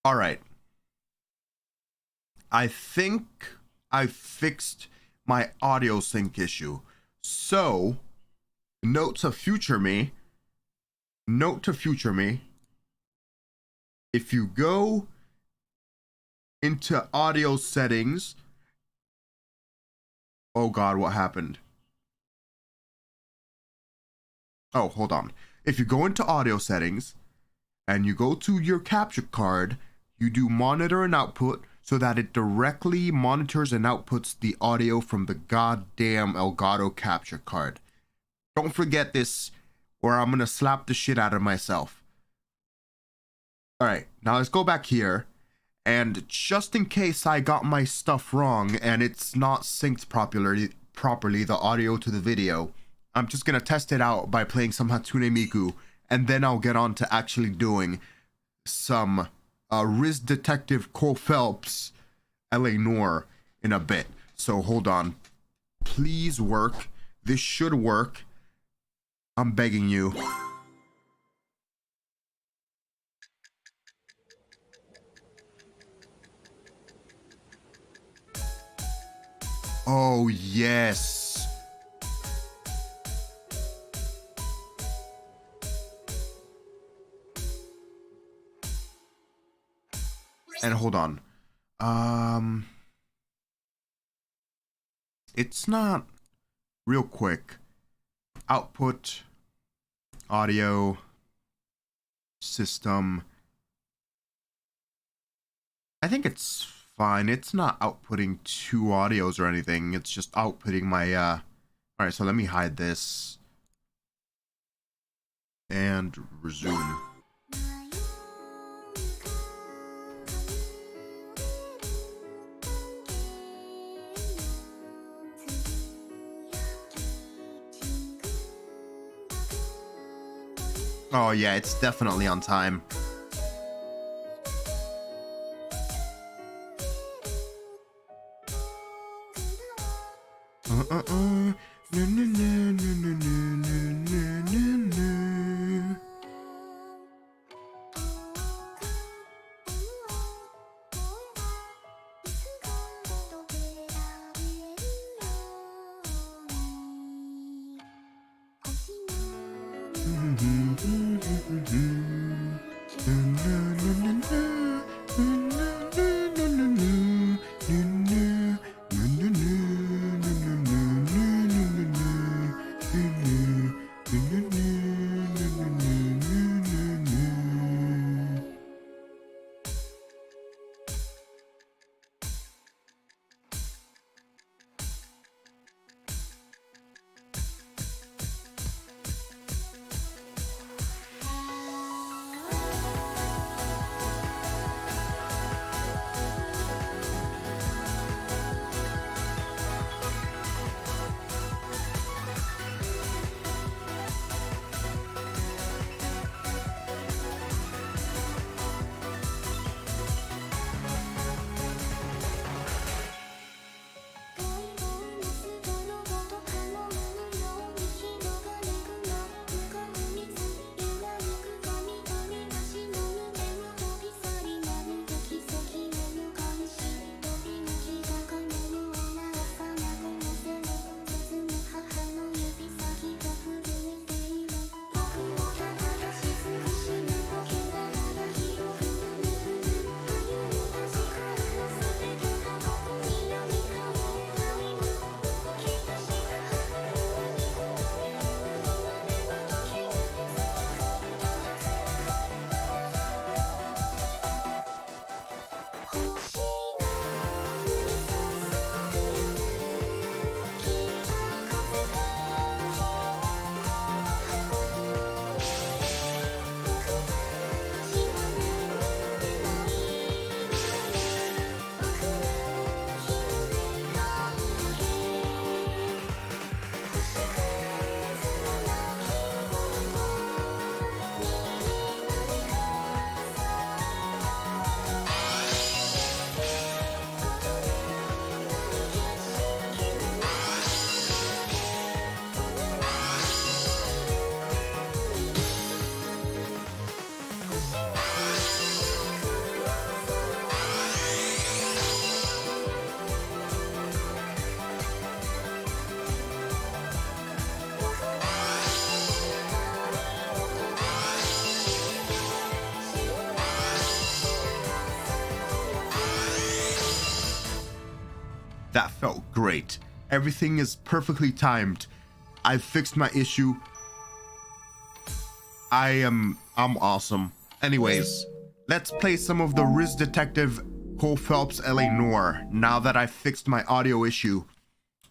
All right. I think I fixed my audio sync issue. So, note to future me, if you go into audio settings, oh God, what happened? Oh, hold on. If you go into audio settings and you go to your capture card, you do monitor and output so that it directly monitors and outputs the audio from the goddamn Elgato capture card. Don't forget this or I'm gonna slap the shit out of myself. All right, now let's go back here. And just in case I got my stuff wrong and it's not synced properly, the audio to the video, I'm just gonna test it out by playing some Hatsune Miku, and then I'll get on to actually doing some Riz Detective Cole Phelps L.A Noire in a bit. So hold on. Please work. This should work. I'm begging you. Oh, yes. And hold on. It's not real quick. Output, audio, system. I think it's fine. It's not outputting two audios or anything. It's just outputting my, all right, so let me hide this and resume. Oh yeah, it's definitely on time. Great. Everything is perfectly timed. I've fixed my issue. I'm awesome. Anyways, let's play some of the Riz Detective Cole Phelps L.A Noire now that I've fixed my audio issue.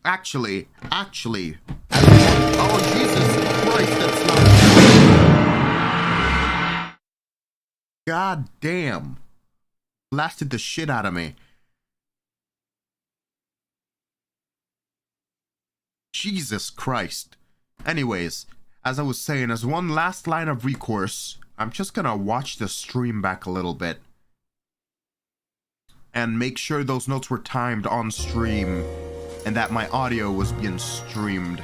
Actually. Oh, Jesus Christ, that's not... God damn. Blasted the shit out of me. Jesus Christ. Anyways, as I was saying, as one last line of recourse, I'm just gonna watch the stream back a little bit and make sure those notes were timed on stream and that my audio was being streamed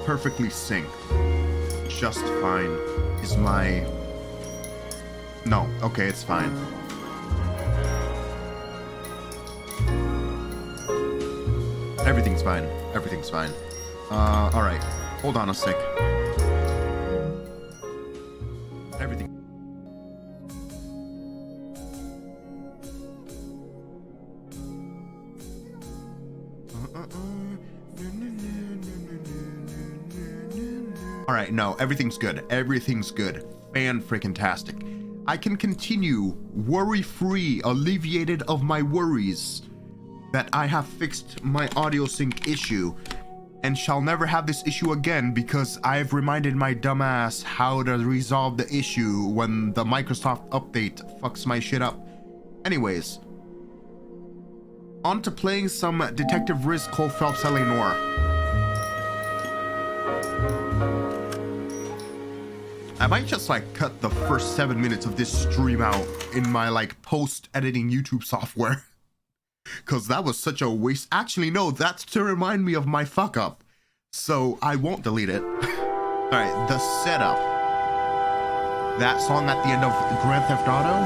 perfectly synced. Just fine is my... No, okay, it's fine. Everything's fine. Everything's fine. Alright. Hold on a sec. Everything. Alright, no, everything's good. Everything's good. Fan-freaking-tastic. I can continue worry-free, alleviated of my worries that I have fixed my audio sync issue and shall never have this issue again because I've reminded my dumbass how to resolve the issue when the Microsoft update fucks my shit up. Anyways, on to playing some Detective Riz Cole Phelps L.A Noire. I might just like cut the first 7 minutes of this stream out in my like post-editing YouTube software. Cause that was such a waste. Actually, no, that's to remind me of my fuck up. So I won't delete it. Alright, the setup. That song at the end of Grand Theft Auto.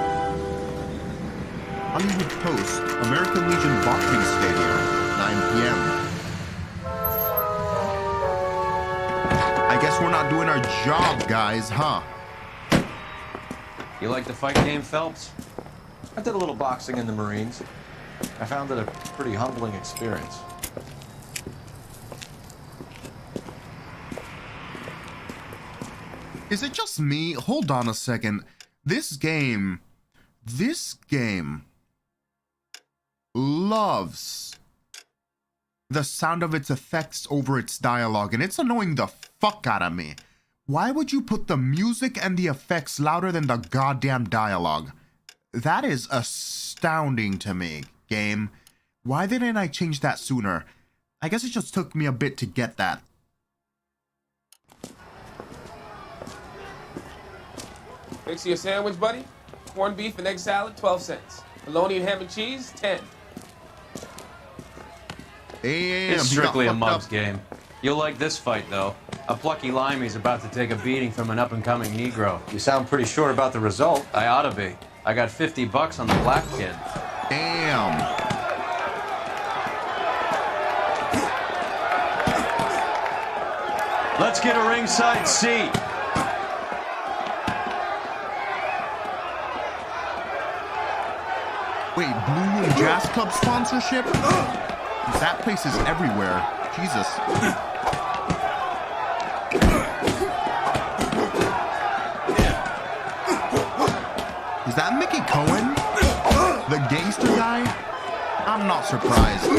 Hollywood Post, American Legion Boxing Stadium, 9 p.m. I guess we're not doing our job, guys, huh? You like the fight game, Phelps? I did a little boxing in the Marines. I found it a pretty humbling experience. Is it just me? Hold on a second. This game loves the sound of its effects over its dialogue, and it's annoying the fuck out of me. Why would you put the music and the effects louder than the goddamn dialogue? That is astounding to me, game. Why didn't I change that sooner? I guess it just took me a bit to get that. Fix you a sandwich, buddy. Corned beef and egg salad, 12 cents. Bologna and ham and cheese, 10. Damn, It's strictly a mug's game. You'll like this fight, though. A plucky limey's about to take a beating from an up-and-coming Negro. You sound pretty sure about the result. I ought to be. I got $50 on the black kid. Damn. Let's get a ringside seat. Wait, Blue Room Jazz Club sponsorship? That place is everywhere. Jesus. Is that Mickey Cohen? The gangster guy? I'm not surprised.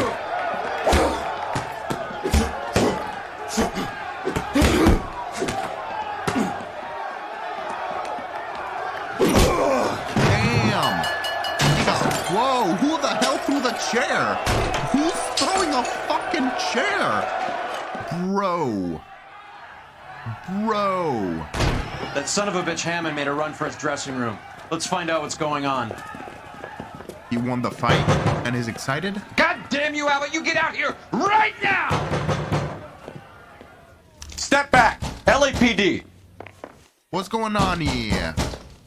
Damn. Whoa, who the hell threw the chair? Who's throwing a fucking chair? Bro. That son of a bitch Hammond made a run for his dressing room. Let's find out what's going on. He won the fight and is excited? God damn you, Albert! You get out here right now! Step back! LAPD! What's going on here?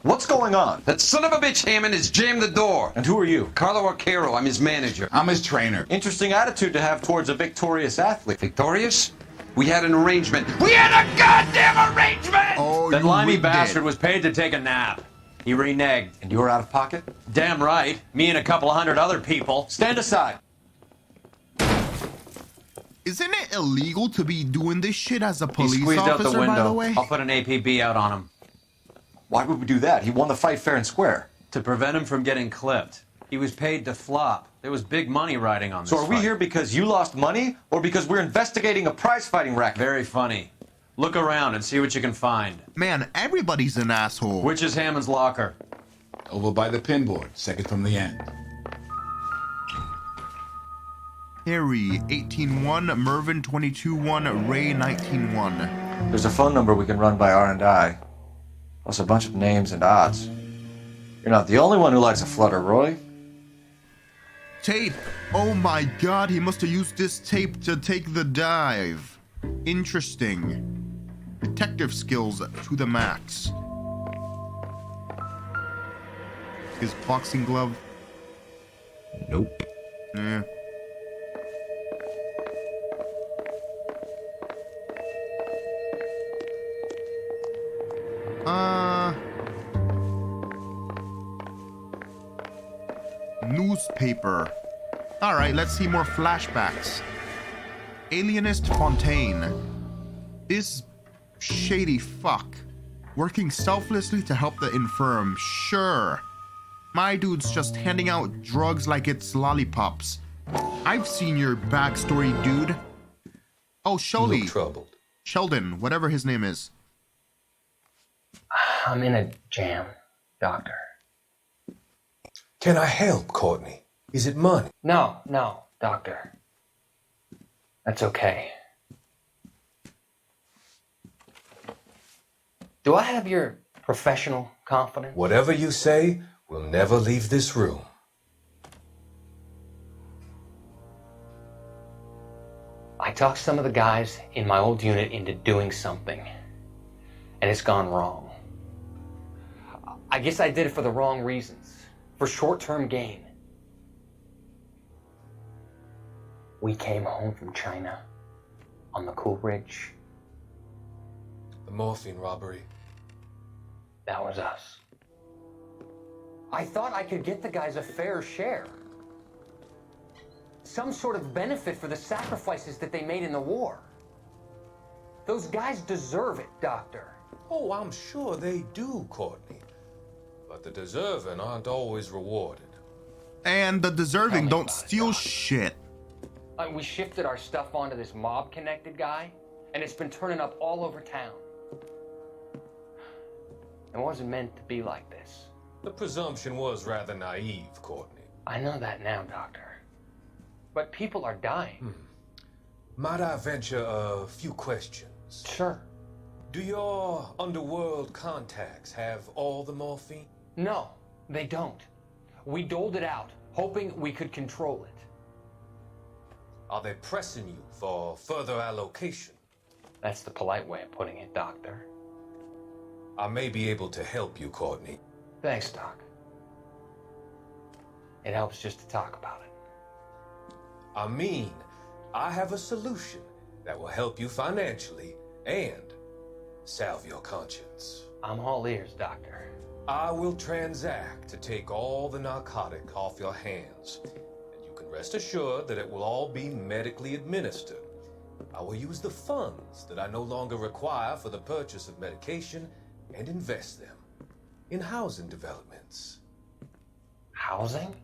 What's going on? That son of a bitch Hammond has jammed the door. And who are you? Carlo Arcaro, I'm his manager. I'm his trainer. Interesting attitude to have towards a victorious athlete. Victorious? We had an arrangement. We had a goddamn arrangement! Oh, That you limey rigged bastard it. was paid to take a nap. He reneged. And you were out of pocket? Damn right. Me and a couple of hundred other people. Stand aside. Isn't it illegal to be doing this shit as a He police squeezed out officer, the by the window. way? I'll put an APB out on him. Why would we do that? He won the fight fair and square. To prevent him from getting clipped. He was paid to flop. There was big money riding on this So are we fight. here because you lost money or because we're investigating a prize-fighting racket? Very funny. Look around and see what you can find. Man, everybody's an asshole. Which is Hammond's locker? Over by the pinboard, second from the end. Harry, 18-1, Mervin, 22-1, Ray, 19-1. There's a phone number we can run by R&I, plus a bunch of names and odds. You're not the only one who likes a flutter, Roy. Tape! Oh my god, he must have used this tape to take the dive. Interesting. Detective skills to the max. His boxing glove? Nope. Yeah. Newspaper. Alright, let's see more flashbacks. Alienist Fontaine. This shady fuck. Working selflessly to help the infirm. Sure. My dude's just handing out drugs like it's lollipops. I've seen your backstory, dude. Oh, Sholly. Look troubled. Sheldon, whatever his name is. I'm in a jam, Doctor. Can I help, Courtney? Is it money? No, Doctor. That's okay. Do I have your professional confidence? Whatever you say, we'll never leave this room. I talked some of the guys in my old unit into doing something, and it's gone wrong. I guess I did it for the wrong reasons, for short-term gain. We came home from China on the Cool Ridge. The morphine robbery. That was us. I thought I could get the guys a fair share. Some sort of benefit for the sacrifices that they made in the war. Those guys deserve it, Doctor. Oh, I'm sure they do, Courtney. But the deserving aren't always rewarded. And the deserving don't steal shit. We shifted our stuff onto this mob-connected guy, and it's been turning up all over town. It wasn't meant to be like this. The presumption was rather naive, Courtney. I know that now, Doctor. But people are dying. Might I venture a few questions? Sure. Do your underworld contacts have all the morphine? No, they don't. We doled it out, hoping we could control it. Are they pressing you for further allocation? That's the polite way of putting it, Doctor. I may be able to help you, Courtney. Thanks, Doc. It helps just to talk about it. I mean, I have a solution that will help you financially and salve your conscience. I'm all ears, Doctor. I will transact to take all the narcotic off your hands, and you can rest assured that it will all be medically administered. I will use the funds that I no longer require for the purchase of medication and invest them in housing developments. Housing?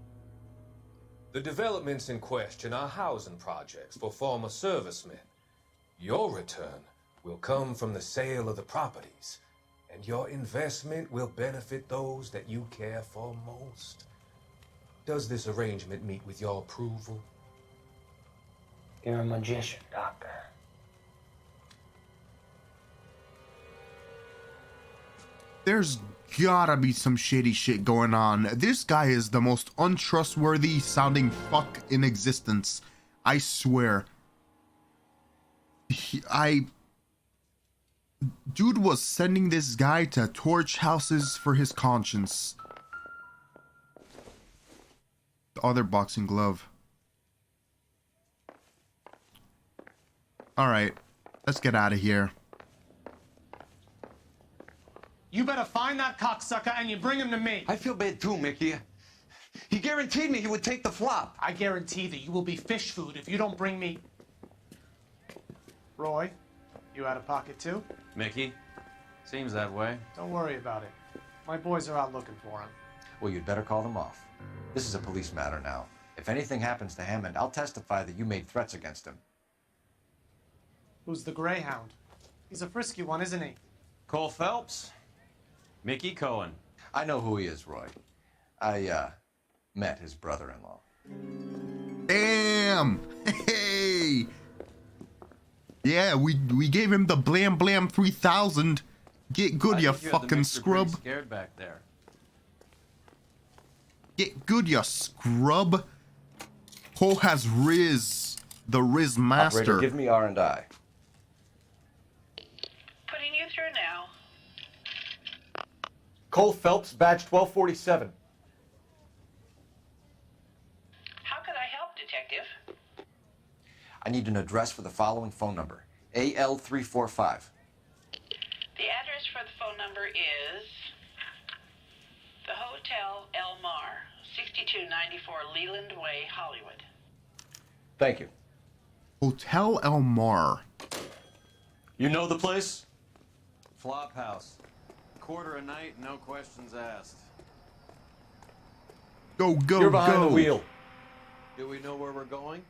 The developments in question are housing projects for former servicemen. Your return will come from the sale of the properties, and your investment will benefit those that you care for most. Does this arrangement meet with your approval? You're a magician, Doctor. There's gotta be some shady shit going on. This guy is the most untrustworthy sounding fuck in existence. I swear. Dude was sending this guy to torch houses for his conscience. The other boxing glove. Alright, let's get out of here. You better find that cocksucker and you bring him to me. I feel bad too, Mickey. He guaranteed me he would take the flop. I guarantee that you will be fish food if you don't bring me... Roy, you out of pocket too? Mickey? Seems that way. Don't worry about it. My boys are out looking for him. Well, you'd better call them off. This is a police matter now. If anything happens to Hammond, I'll testify that you made threats against him. Who's the Greyhound? He's a frisky one, isn't he? Cole Phelps? Mickey Cohen. I know who he is, Roy. I, met his brother-in-law. Damn! Hey! Yeah, we gave him the blam blam 3000. Get good, you fucking scrub. Scared back there. Get good, you scrub. Cole has Riz, the Riz master. Operator, give me R&I. Putting you through now. Cole Phelps, badge 1247. How could I help, Detective? I need an address for the following phone number. AL345. The address for the phone number is the Hotel L Noire, 6294 Leland Way, Hollywood. Thank you. Hotel El Mar. You know the place? Flop house. Quarter a night, no questions asked. Go, go, You're behind go. the wheel. Do we know where we're going?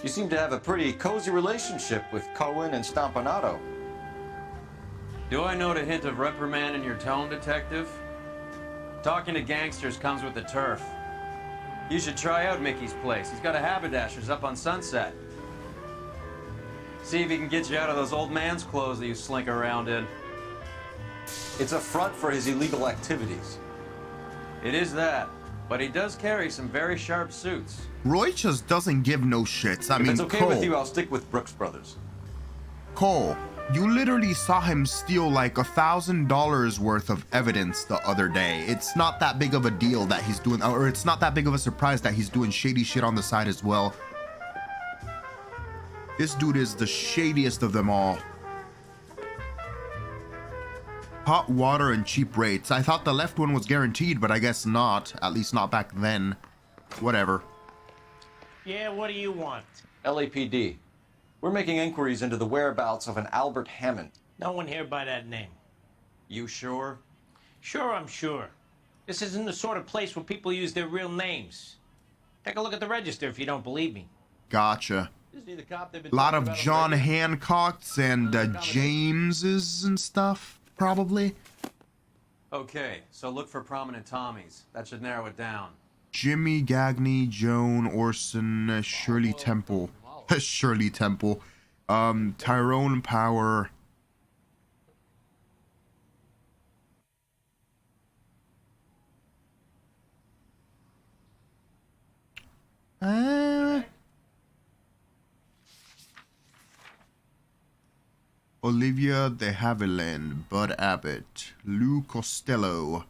You seem to have a pretty cozy relationship with Cohen and Stompanato. Do I note a hint of reprimand in your tone, Detective? Talking to gangsters comes with the turf. You should try out Mickey's place. He's got a haberdasher's up on Sunset. See if he can get you out of those old man's clothes that you slink around in. It's a front for his illegal activities. It is that, but he does carry some very sharp suits. Roy just doesn't give no shits. I If mean, it's okay Cole, with you, I'll stick with Brooks Brothers. Cole, you literally saw him steal like $1,000 worth of evidence the other day. It's not that big of a deal that he's doing, or it's not that big of a surprise that he's doing shady shit on the side as well. This dude is the shadiest of them all. Hot water and cheap rates. I thought the left one was guaranteed, but I guess not. At least not back then. Whatever. Yeah, what do you want? LAPD. We're making inquiries into the whereabouts of an Albert Hammond. No one here by that name. You sure? Sure, I'm sure. This isn't the sort of place where people use their real names. Take a look at the register if you don't believe me. Gotcha. A lot of John Hancocks and Jameses and stuff, probably. Okay, so look for prominent Tommies. That should narrow it down. Jimmy, Gagney, Joan, Orson, Shirley Temple. Shirley Temple. Tyrone Power. Olivia de Havilland, Bud Abbott, Lou Costello.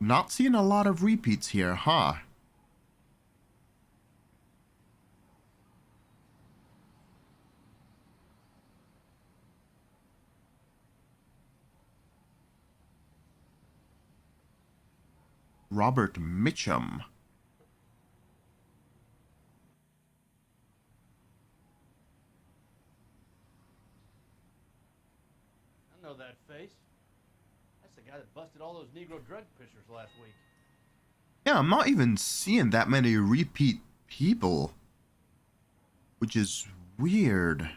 Not seeing a lot of repeats here, huh? Robert Mitchum. I know that face. That's the guy that busted all those Negro drug pushers last week. Yeah, I'm not even seeing that many repeat people, which is weird.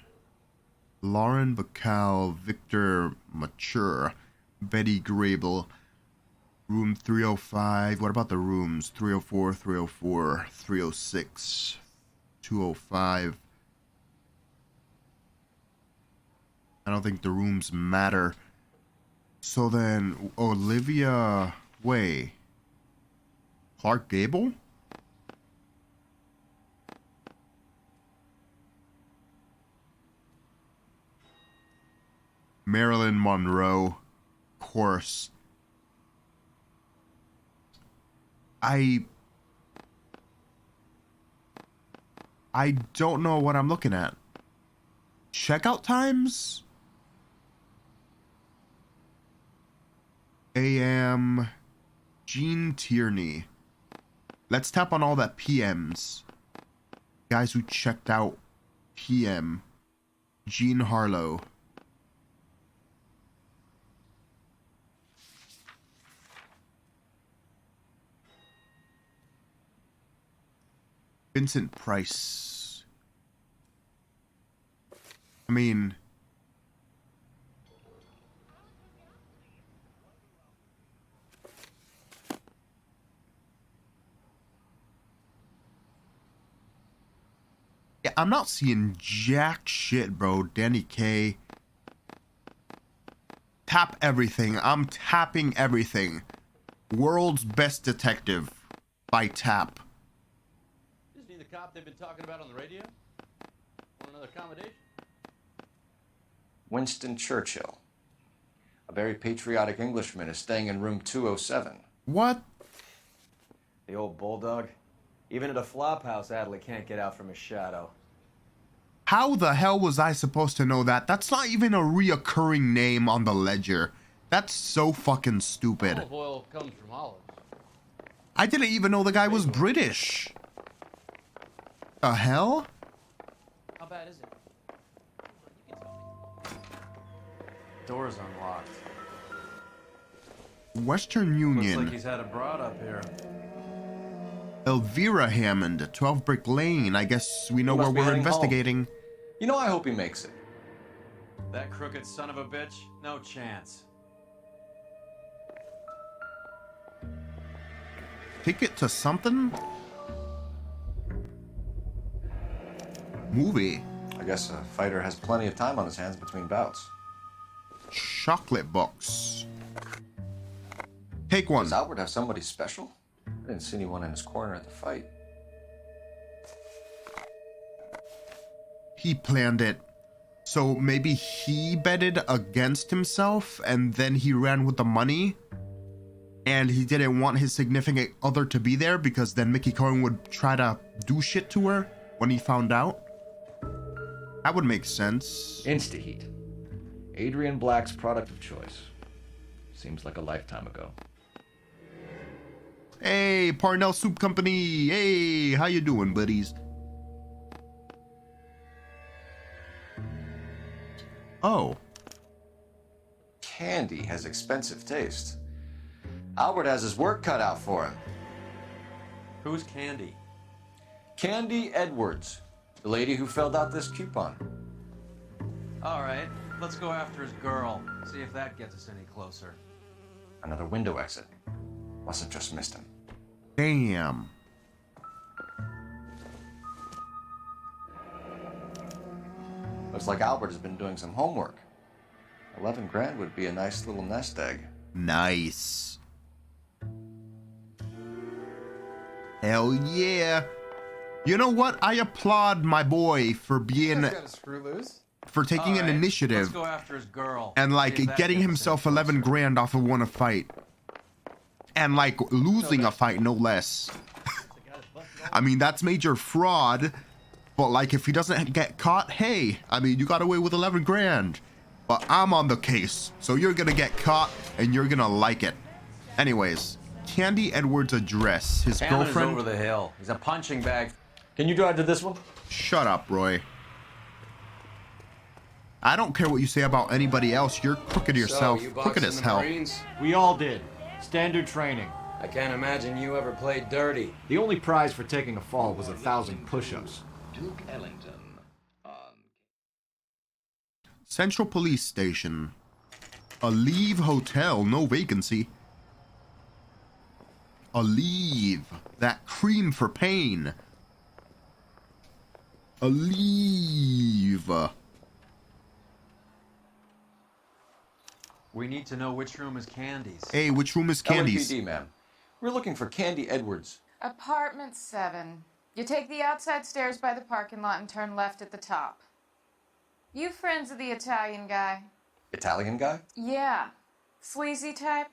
Lauren Bacall, Victor Mature, Betty Grable, room 305. What about the rooms? 304, 304, 306, 205. I don't think the rooms matter. So then, Olivia Way. Clark Gable? Marilyn Monroe. Of course. I don't know what I'm looking at. Checkout times? AM Gene Tierney. Let's tap on all that PMs. Guys who checked out PM. Gene Harlow. Vincent Price. I mean, yeah, I'm not seeing jack shit, bro. Danny Kaye. Tap everything. I'm tapping everything. World's Best Detective by Tap. Isn't he the cop they've been talking about on the radio? Want another accommodation? Winston Churchill. A very patriotic Englishman is staying in room 207. What? The old bulldog. Even at a flop house, Adley can't get out from his shadow. How the hell was I supposed to know that? That's not even a reoccurring name on the ledger. That's so fucking stupid. Olive oil comes from olives. I didn't even know the guy was British. The hell? How bad is it? Door's unlocked. Western Union. Looks like he's had a broad up here. Elvira Hammond, 12 Brick Lane. I guess we know where we're investigating. You know, I hope he makes it. That crooked son of a bitch? No chance. Ticket to something? Movie. I guess a fighter has plenty of time on his hands between bouts. Chocolate box. Take one. Does Albert have somebody special? I didn't see anyone in his corner at the fight. He planned it. So maybe he betted against himself and then he ran with the money. And he didn't want his significant other to be there because then Mickey Cohen would try to do shit to her when he found out. That would make sense. Instaheat. Adrian Black's product of choice. Seems like a lifetime ago. Hey, Parnell Soup Company. Hey, how you doing, buddies? Oh. Candy has expensive taste. Albert has his work cut out for him. Who's Candy? Candy Edwards, the lady who filled out this coupon. All right, let's go after his girl. See if that gets us any closer. Another window exit. Must have just missed him. Damn. Looks like Albert has been doing some homework. 11 grand would be a nice little nest egg. Nice. Hell yeah. You know what? I applaud my boy for being... for taking an initiative. Let's go after his girl. And like getting himself 11 grand off of one a fight. And like losing a fight, no less. I mean, that's major fraud. But like if he doesn't get caught, hey, I mean, you got away with 11 grand. But I'm on the case. So you're gonna get caught and you're gonna like it. Anyways, Candy Edwards' address. His Hammond girlfriend. is over the hill. He's a punching bag. Can you drive to this one? Shut up, Roy. I don't care what you say about anybody else. You're crooked yourself. Crooked as hell. Marines? We all did. Standard training. I can't imagine you ever played dirty. The only prize for taking a fall was 1,000 push-ups. Duke Ellington. Central Police Station. A Leave Hotel. No vacancy. A Leave. That cream for pain. A Leave. We need to know which room is Candy's. Hey, which room is Candy's? LAPD, ma'am. We're looking for Candy Edwards. Apartment 7. You take the outside stairs by the parking lot and turn left at the top. You friends of the Italian guy? Italian guy? Yeah. Sleazy type?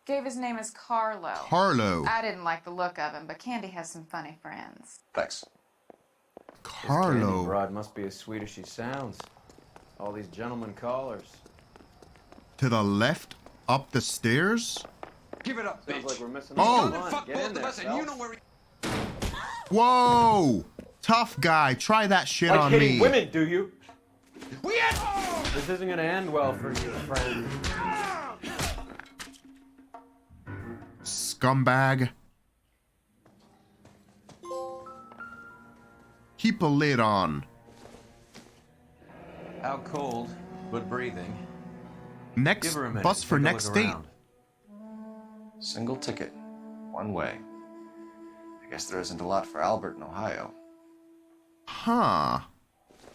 Gave his name as Carlo. Carlo. I didn't like the look of him, but Candy has some funny friends. Thanks. Candy Carlo. broad must be as sweet as she sounds. All these gentlemen callers. To the left, Up the stairs? Give it up, Sounds bitch. like we're missing Oh. Gonna fuck Get both in of there, us, and you know where he... Whoa! Tough guy. Try that shit Like on hitting me. women, do you? We had... This isn't gonna end well for you, friend. Scumbag. Keep a lid on. Out cold, but breathing. Next Give her a minute. bus for Take a next look date. around. Single ticket. One way. I guess there isn't a lot for Albert in Ohio. Huh.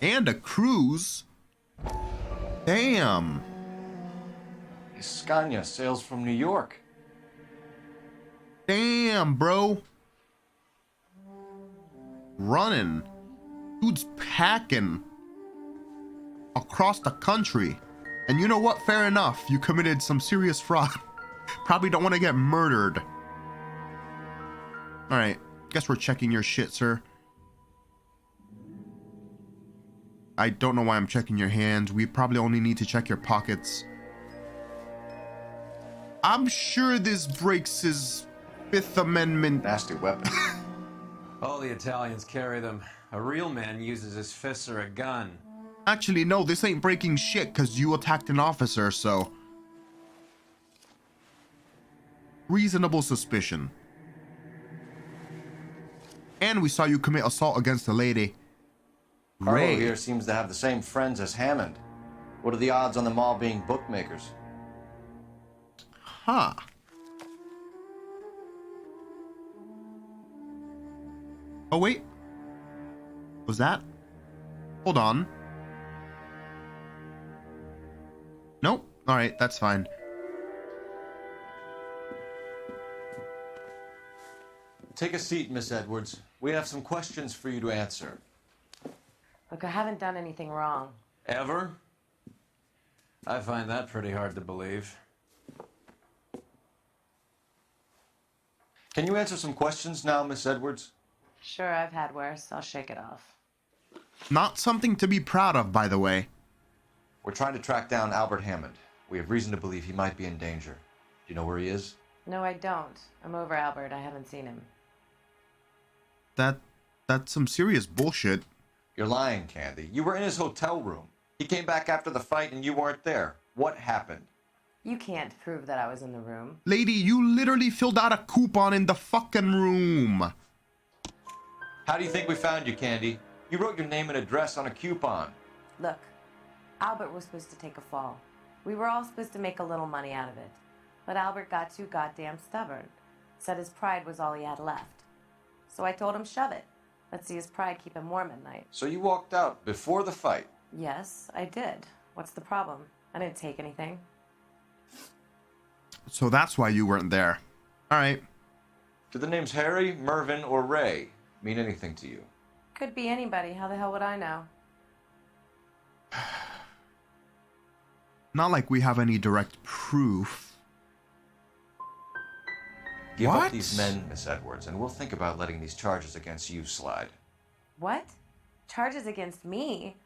And a cruise. Damn. Scania sails from New York. Damn, bro. Running. Dude's packing across the country. And you know what? Fair enough. You committed some serious fraud. Probably don't want to get murdered. Alright. Guess we're checking your shit, sir. I don't know why I'm checking your hands. We probably only need to check your pockets. I'm sure this breaks his Fifth Amendment. Nasty weapon. All the Italians carry them. A real man uses his fists or a gun. Actually, no, this ain't breaking shit because you attacked an officer, so. Reasonable suspicion. And we saw you commit assault against a lady. Carlo Ray. here seems to have the same friends as Hammond. What are the odds on them all being bookmakers? Huh. Oh, wait. Was that? Hold on. Nope. Alright, that's fine. Take a seat, Miss Edwards. We have some questions for you to answer. Look, I haven't done anything wrong. Ever? I find that pretty hard to believe. Can you answer some questions now, Miss Edwards? Sure, I've had worse. I'll shake it off. Not something to be proud of, by the way. We're trying to track down Albert Hammond. We have reason to believe he might be in danger. Do you know where he is? No, I don't. I'm over Albert. I haven't seen him. That's some serious bullshit. You're lying, Candy. You were in his hotel room. He came back after the fight and you weren't there. What happened? You can't prove that I was in the room. Lady, you literally filled out a coupon in the fucking room. How do you think we found you, Candy? You wrote your name and address on a coupon. Look, Albert was supposed to take a fall. We were all supposed to make a little money out of it. But Albert got too goddamn stubborn. Said his pride was all he had left. So I told him shove it. Let's see his pride keep him warm at night. So you walked out before the fight? Yes, I did. What's the problem? I didn't take anything. So that's why you weren't there. Alright. Do the names Harry, Mervyn, or Ray mean anything to you? Could be anybody. How the hell would I know? Not like we have any direct proof. Give What? up these men, Miss Edwards, and we'll think about letting these charges against you slide. What? Charges against me?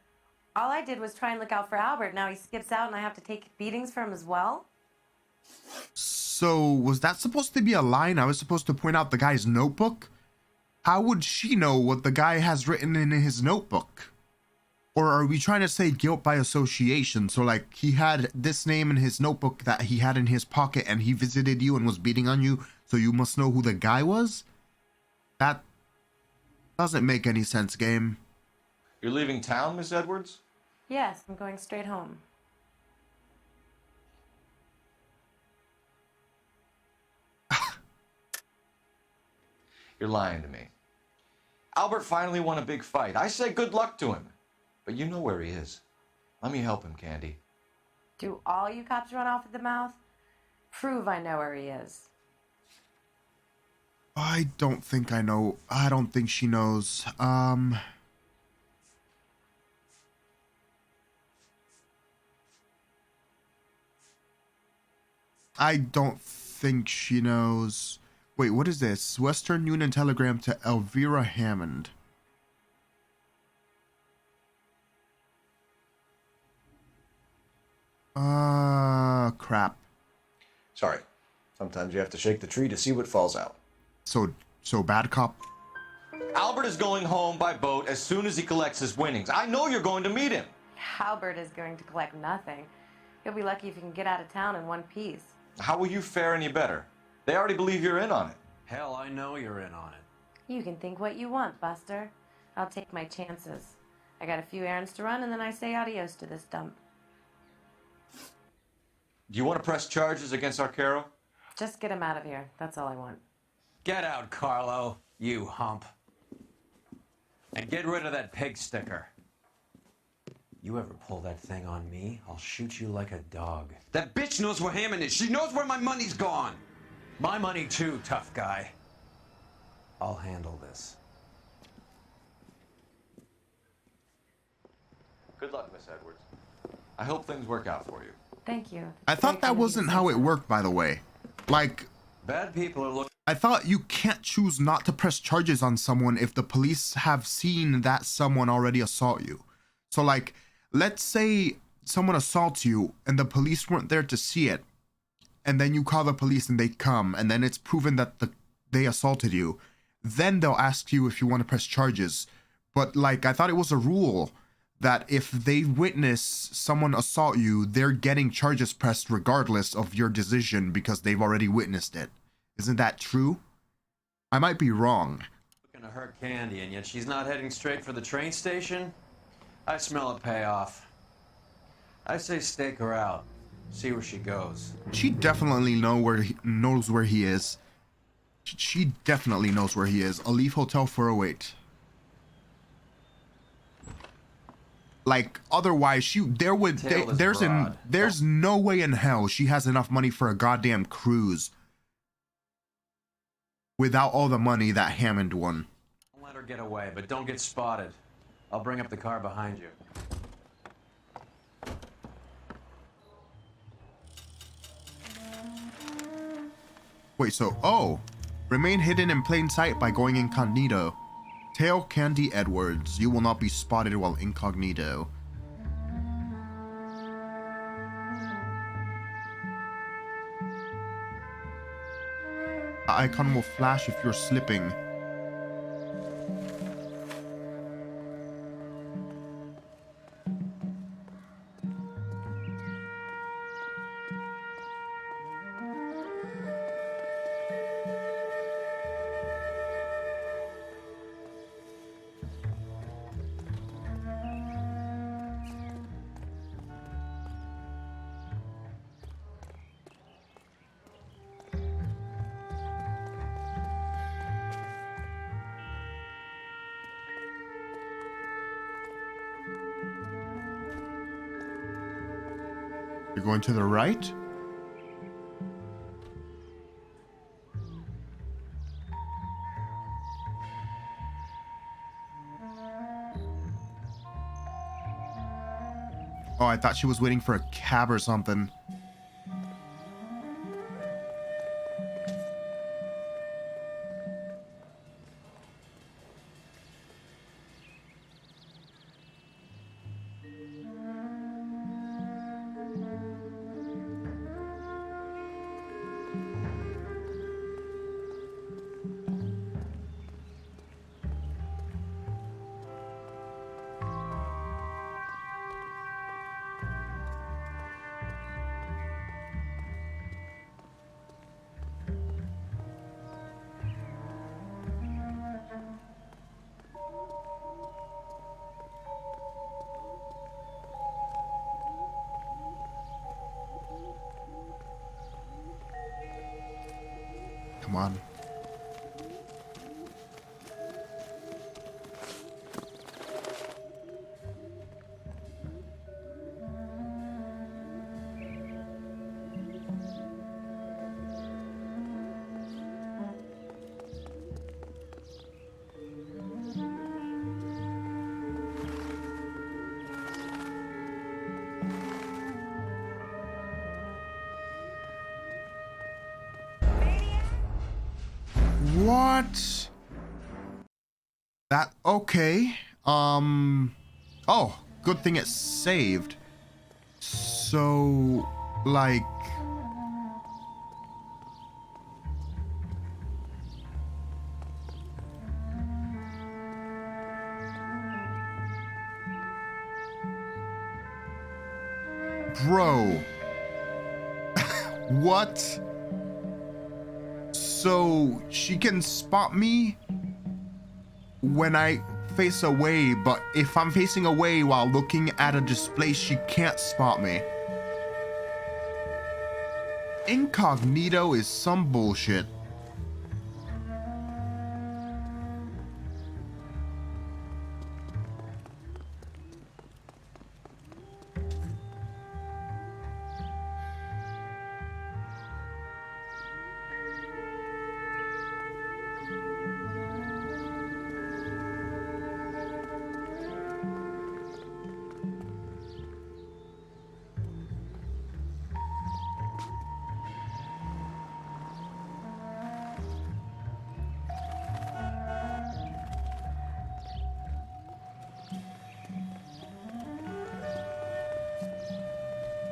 All I did was try and look out for Albert. Now he skips out and I have to take beatings for him as well? So, was that supposed to be a line? I was supposed to point out the guy's notebook? How would she know what the guy has written in his notebook? Or are we trying to say guilt by association? So, like, he had this name in his notebook that he had in his pocket and he visited you and was beating on you, so you must know who the guy was? That doesn't make any sense, game. You're leaving town, Miss Edwards? Yes, I'm going straight home. You're lying to me. Albert finally won a big fight. I say good luck to him. But you know where he is. Let me help him, Candy. Do all you cops run off at the mouth? Prove I know where he is. I don't think I know. I don't think she knows. I don't think she knows. Wait, what is this? Western Union Telegram to Elvira Hammond. Crap. Sorry. Sometimes you have to shake the tree to see what falls out. So bad cop? Albert is going home by boat as soon as he collects his winnings. I know you're going to meet him. Albert is going to collect nothing. He'll be lucky if he can get out of town in one piece. How will you fare any better? They already believe you're in on it. Hell, I know you're in on it. You can think what you want, Buster. I'll take my chances. I got a few errands to run, and then I say adios to this dump. Do you want to press charges against Arcaro? Just get him out of here. That's all I want. Get out, Carlo, you hump. And get rid of that pig sticker. You ever pull that thing on me, I'll shoot you like a dog. That bitch knows where Hammond is. She knows where my money's gone. My money too, tough guy. I'll handle this. Good luck, Miss Edwards. I hope things work out for you. Thank you. I thought that wasn't how it worked, by the way. Like, bad people are looking. I thought you can't choose not to press charges on someone if the police have seen that someone already assault you. So like, let's say someone assaults you and the police weren't there to see it, and then you call the police and they come, and then it's proven that they assaulted you. Then they'll ask you if you want to press charges. But like, I thought it was a rule that if they witness someone assault you, they're getting charges pressed regardless of your decision because they've already witnessed it. Isn't that true? I might be wrong. Looking to hurt Candy, and yet she's not heading straight for the train station? I smell a payoff. I say stake her out. See where she goes. She definitely knows where he is. She definitely knows where he is. Alif Hotel 408. Like, otherwise, there's no way in hell she has enough money for a goddamn cruise without all the money that Hammond won. Don't let her get away, but don't get spotted. I'll bring up the car behind you. Wait, so, remain hidden in plain sight by going incognito. Tell Candy Edwards, you will not be spotted while incognito. The icon will flash if you're slipping. You're going to the right? Oh, I thought she was waiting for a cab or something. Come on. What? That, okay. Oh, good thing it's saved. So, like, Bro. What? So she can spot me when I face away, but if I'm facing away while looking at a display, she can't spot me. Incognito is some bullshit.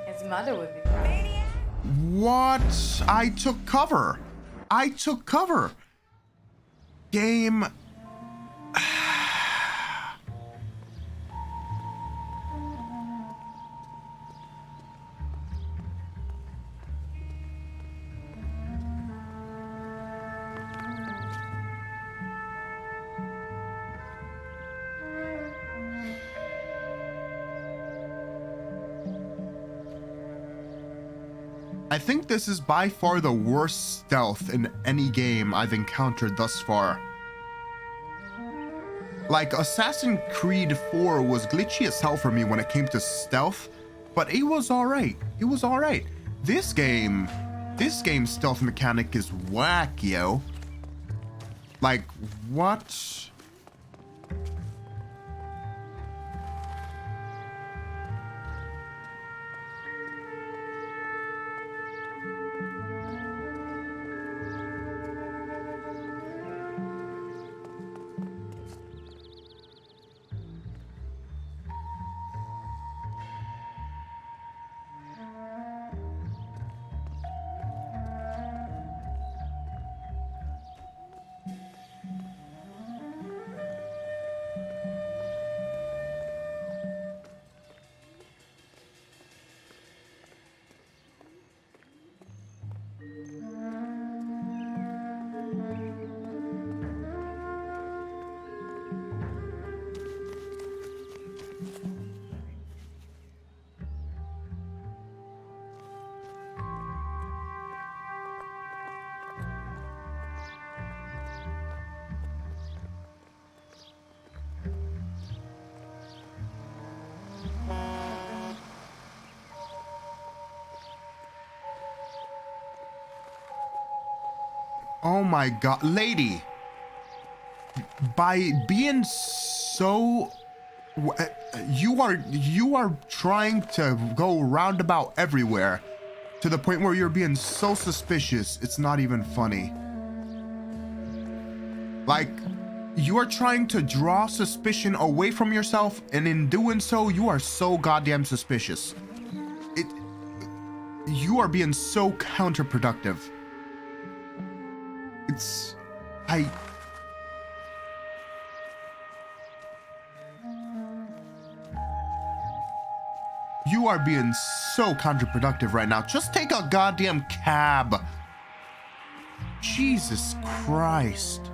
His mother would be proud. What? I took cover. I took cover. Game. I think this is by far the worst stealth in any game I've encountered thus far. Like, Assassin's Creed 4 was glitchy as hell for me when it came to stealth, but it was alright. It was alright. This game's stealth mechanic is whack, yo. Like, what? Oh my god, lady, by being so, you are trying to go roundabout everywhere to the point where you're being so suspicious it's not even funny. Like, you are trying to draw suspicion away from yourself, and in doing so you are so goddamn suspicious. You are being so counterproductive. You are being so counterproductive right now. Just take a goddamn cab. Jesus Christ.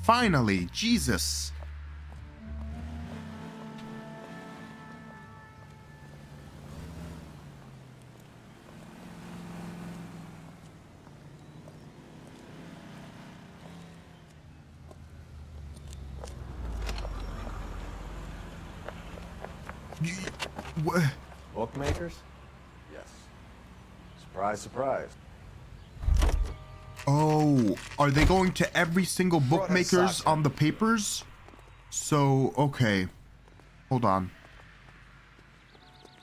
Finally, Jesus. Bookmakers? Yes. Surprise, surprise. Oh, are they going to every single bookmakers on the papers? So, okay. Hold on.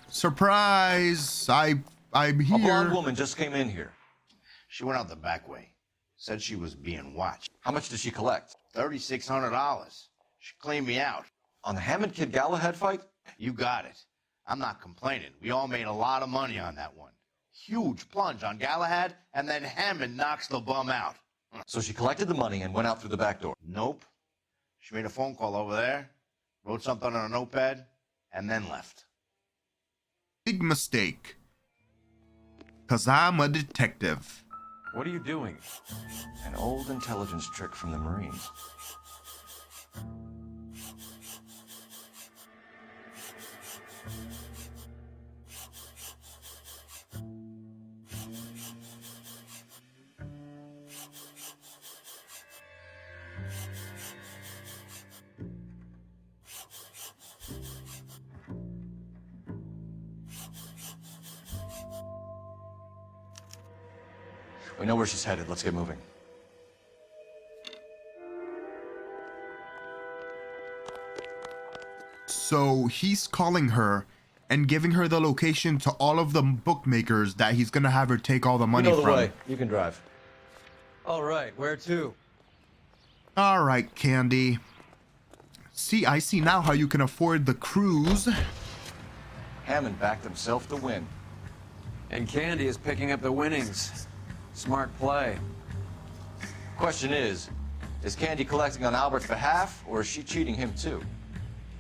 Surprise! I'm here. A blonde woman just came in here. She went out the back way. Said she was being watched. How much did she collect? $3,600. She cleaned me out. On the Hammond Kid Galahad fight? You got it. I'm not complaining. We all made a lot of money on that one. Huge plunge on Galahad, and then Hammond knocks the bum out. So she collected the money and went out through the back door? Nope. She made a phone call over there, wrote something on a notepad, and then left. Big mistake. 'Cause I'm a detective. What are you doing? An old intelligence trick from the Marines. We know where she's headed. Let's get moving. So he's calling her and giving her the location to all of the bookmakers that he's gonna have her take all the money You know the from. way. You can drive. All right, where to? All right, Candy. See, I see now how you can afford the cruise. Hammond backed himself to win. And Candy is picking up the winnings. Smart play. Question is Candy collecting on Albert's behalf, or is she cheating him too?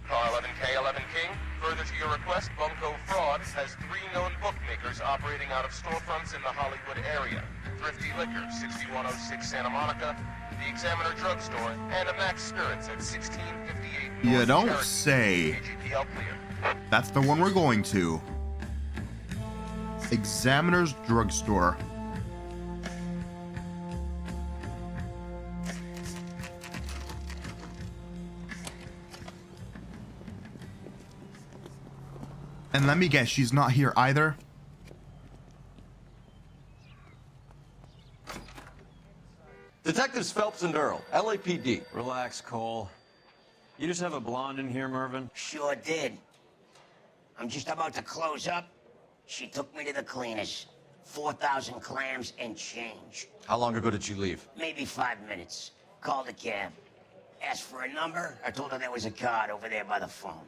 Car 11K, 11 King. Further to your request, Bunko Fraud has 3 known bookmakers operating out of storefronts in the Hollywood area. Thrifty Liquor, 6106 Santa Monica, the Examiner Drugstore, and a Max Spirits at 1658 North You don't Cherokee. say. AGPL clear. That's the one we're going to. Examiner's Drugstore. And let me guess, she's not here either? Detectives Phelps and Earl, LAPD. Relax, Cole. You just have a blonde in here, Mervyn? Sure did. I'm just about to close up. She took me to the cleaners. 4,000 clams and change. How long ago did you leave? Maybe 5 minutes. Called a cab. Asked for a number. I told her there was a card over there by the phone.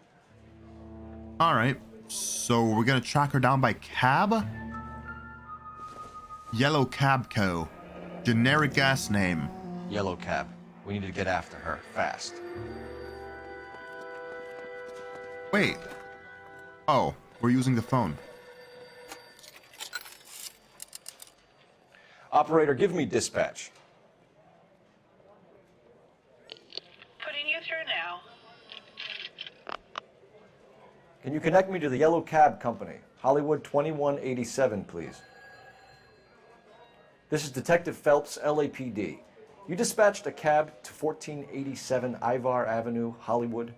All right. So we're gonna track her down by cab? Yellow Cab Co. Generic gas name. Yellow Cab. We need to get after her, fast. Wait. Oh, we're using the phone. Operator, give me dispatch. Putting you through now. Can you connect me to the Yellow Cab Company? Hollywood 2187, please. This is Detective Phelps, LAPD. You dispatched a cab to 1487 Ivar Avenue, Hollywood?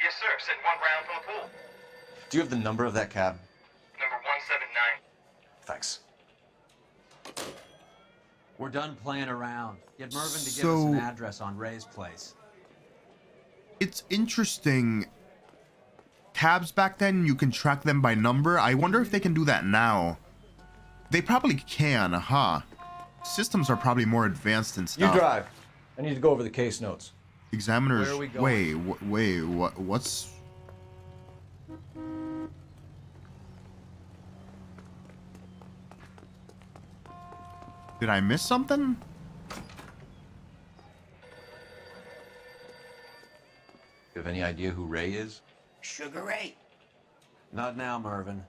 Yes, sir. Sent 1 round from the pool. Do you have the number of that cab? Number 179. Thanks. We're done playing around. Get Mervyn to give us So- an address on Ray's place. It's interesting. Cabs back then, you can track them by number. I wonder if they can do that now. They probably can, huh? Systems are probably more advanced and stuff. You drive. I need to go over the case notes. Examiners. Where are we going? Wait, what's... Did I miss something? You have any idea who Ray is? Sugar Ray. Not now, Mervyn.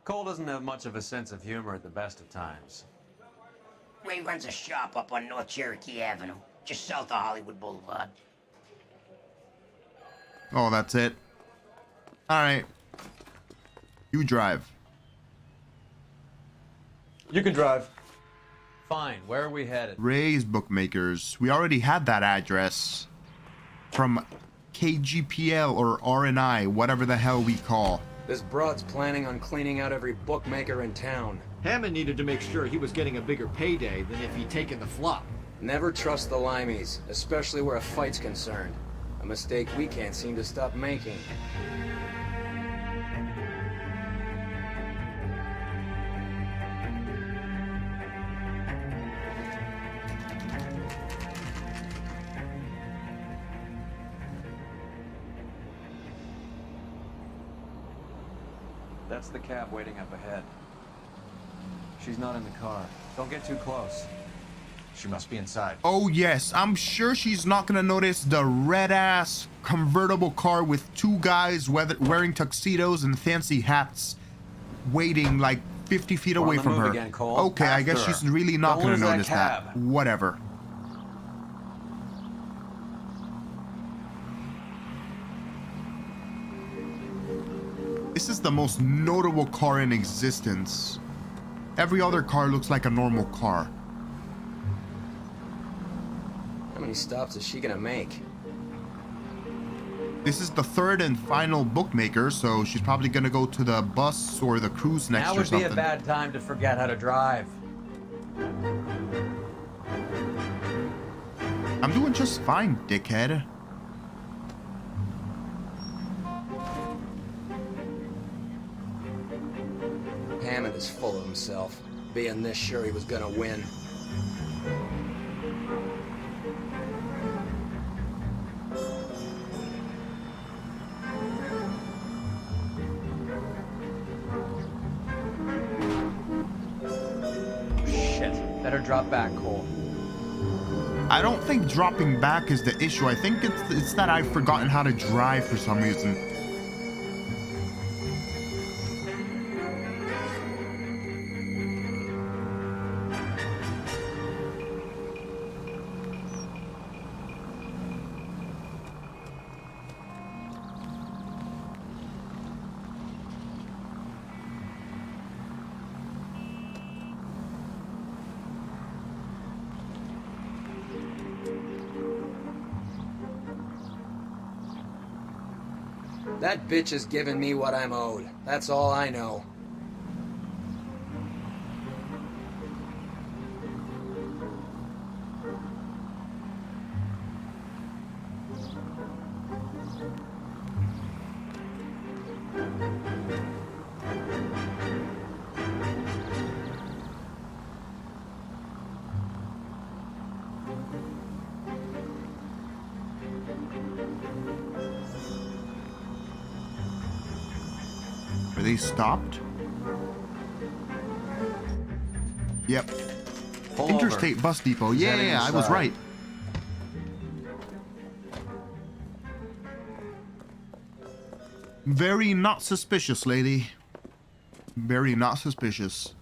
Cole doesn't have much of a sense of humor at the best of times. Ray runs a shop up on North Cherokee Avenue, just south of Hollywood Boulevard. Oh, that's it. Alright. You drive. You can drive. Fine, where are we headed? Ray's Bookmakers. We already had that address. From KGPL or RNI, whatever the hell we call. This broad's planning on cleaning out every bookmaker in town. Hammond needed to make sure he was getting a bigger payday than if he'd taken the flop. Never trust the limeys, especially where a fight's concerned. A mistake we can't seem to stop making. That's the cab waiting up ahead. She's not in the car. Don't get too close. She must be inside. Oh yes, I'm sure she's not gonna notice the red ass convertible car with two guys wearing tuxedos and fancy hats waiting like 50 feet away from her. Again, Cole. Okay, I guess After she's her. really not Don't gonna lose that notice that. cab. Whatever. This is the most notable car in existence. Every other car looks like a normal car. How many stops is she gonna make? This is the third and final bookmaker, so she's probably gonna go to the bus or the cruise next Now or would be something. a bad time to forget how to drive. I'm doing just fine, dickhead. Hammond is full of himself, being this sure he was gonna win. Shit. Better drop back, Cole. I don't think dropping back is the issue. I think it's that I've forgotten how to drive for some reason. That bitch is giving me what I'm owed. That's all I know. Are they stopped? Yep. Pull Interstate over. Bus Depot. He's Yeah, heading I was inside. right. Very not suspicious, lady. Very not suspicious.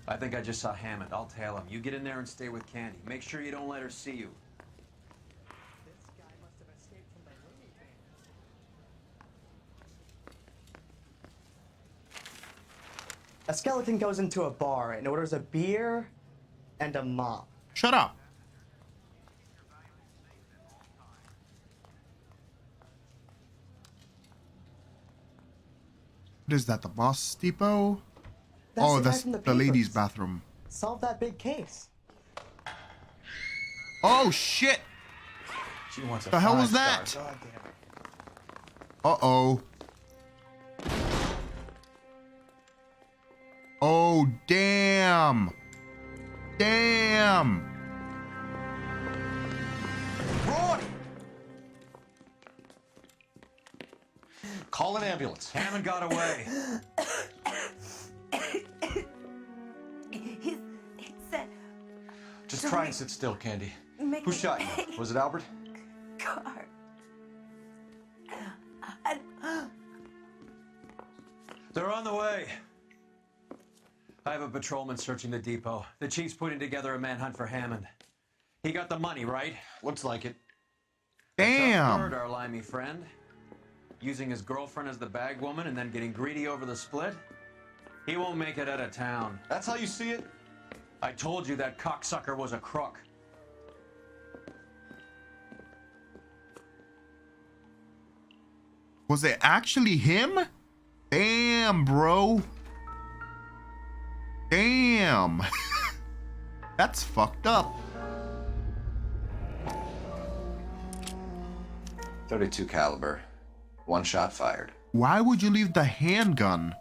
I think I just saw Hammond. I'll tail him. You get in there and stay with Candy. Make sure you don't let her see you. A skeleton goes into a bar and orders a beer and a mop. Shut up. What is that, the Bus Depot? That's Oh, the guy that's from the the ladies' papers. bathroom. Solve that big case. Oh, shit! She wants a The hell was 5-star. that? God damn it. Uh-oh. Oh, damn. Damn. Ronnie! Call an ambulance. Hammond got away. He said, Just try and sit still, Candy. Make Who me shot you? pay. Was it Albert? car. They're on the way. I have a patrolman searching the depot. The chief's putting together a manhunt for Hammond. He got the money, right? Looks like it. Damn. Bird, our limey friend. Using his girlfriend as the bag woman and then getting greedy over the split. He won't make it out of town. That's how you see it? I told you that cocksucker was a crook. Was it actually him? Damn, bro. Damn. That's fucked up. .32 caliber. One shot fired. Why would you leave the handgun?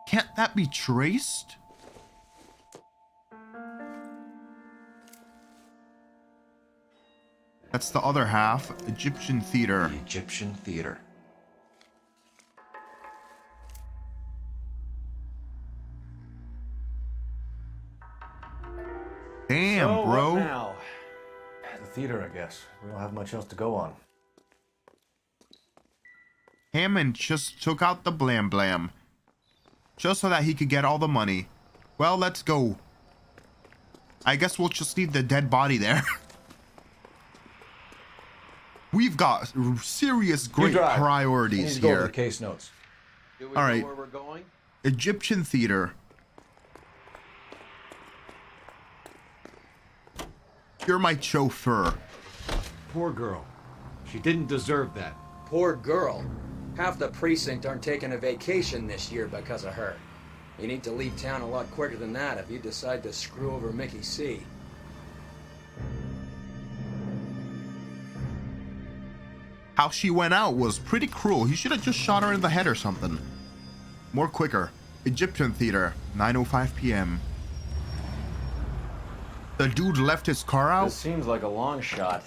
Can't that be traced? That's the other half. Egyptian theater. The Egyptian theater. Damn, So, bro. what now? The theater, I guess. We don't have much else to go on. Hammond just took out the blam blam. Just so that he could get all the money. Well, let's go. I guess we'll just leave the dead body there. We've got serious great priorities Go over here. the case notes. Do we All know right. where we're going? Egyptian theater. You're my chauffeur. Poor girl. She didn't deserve that. Poor girl. Half the precinct aren't taking a vacation this year because of her. You need to leave town a lot quicker than that if you decide to screw over Mickey C. How she went out was pretty cruel. He should have just shot her in the head or something. More quicker. Egyptian theater, 9:05 p.m. The dude left his car out. This seems like a long shot.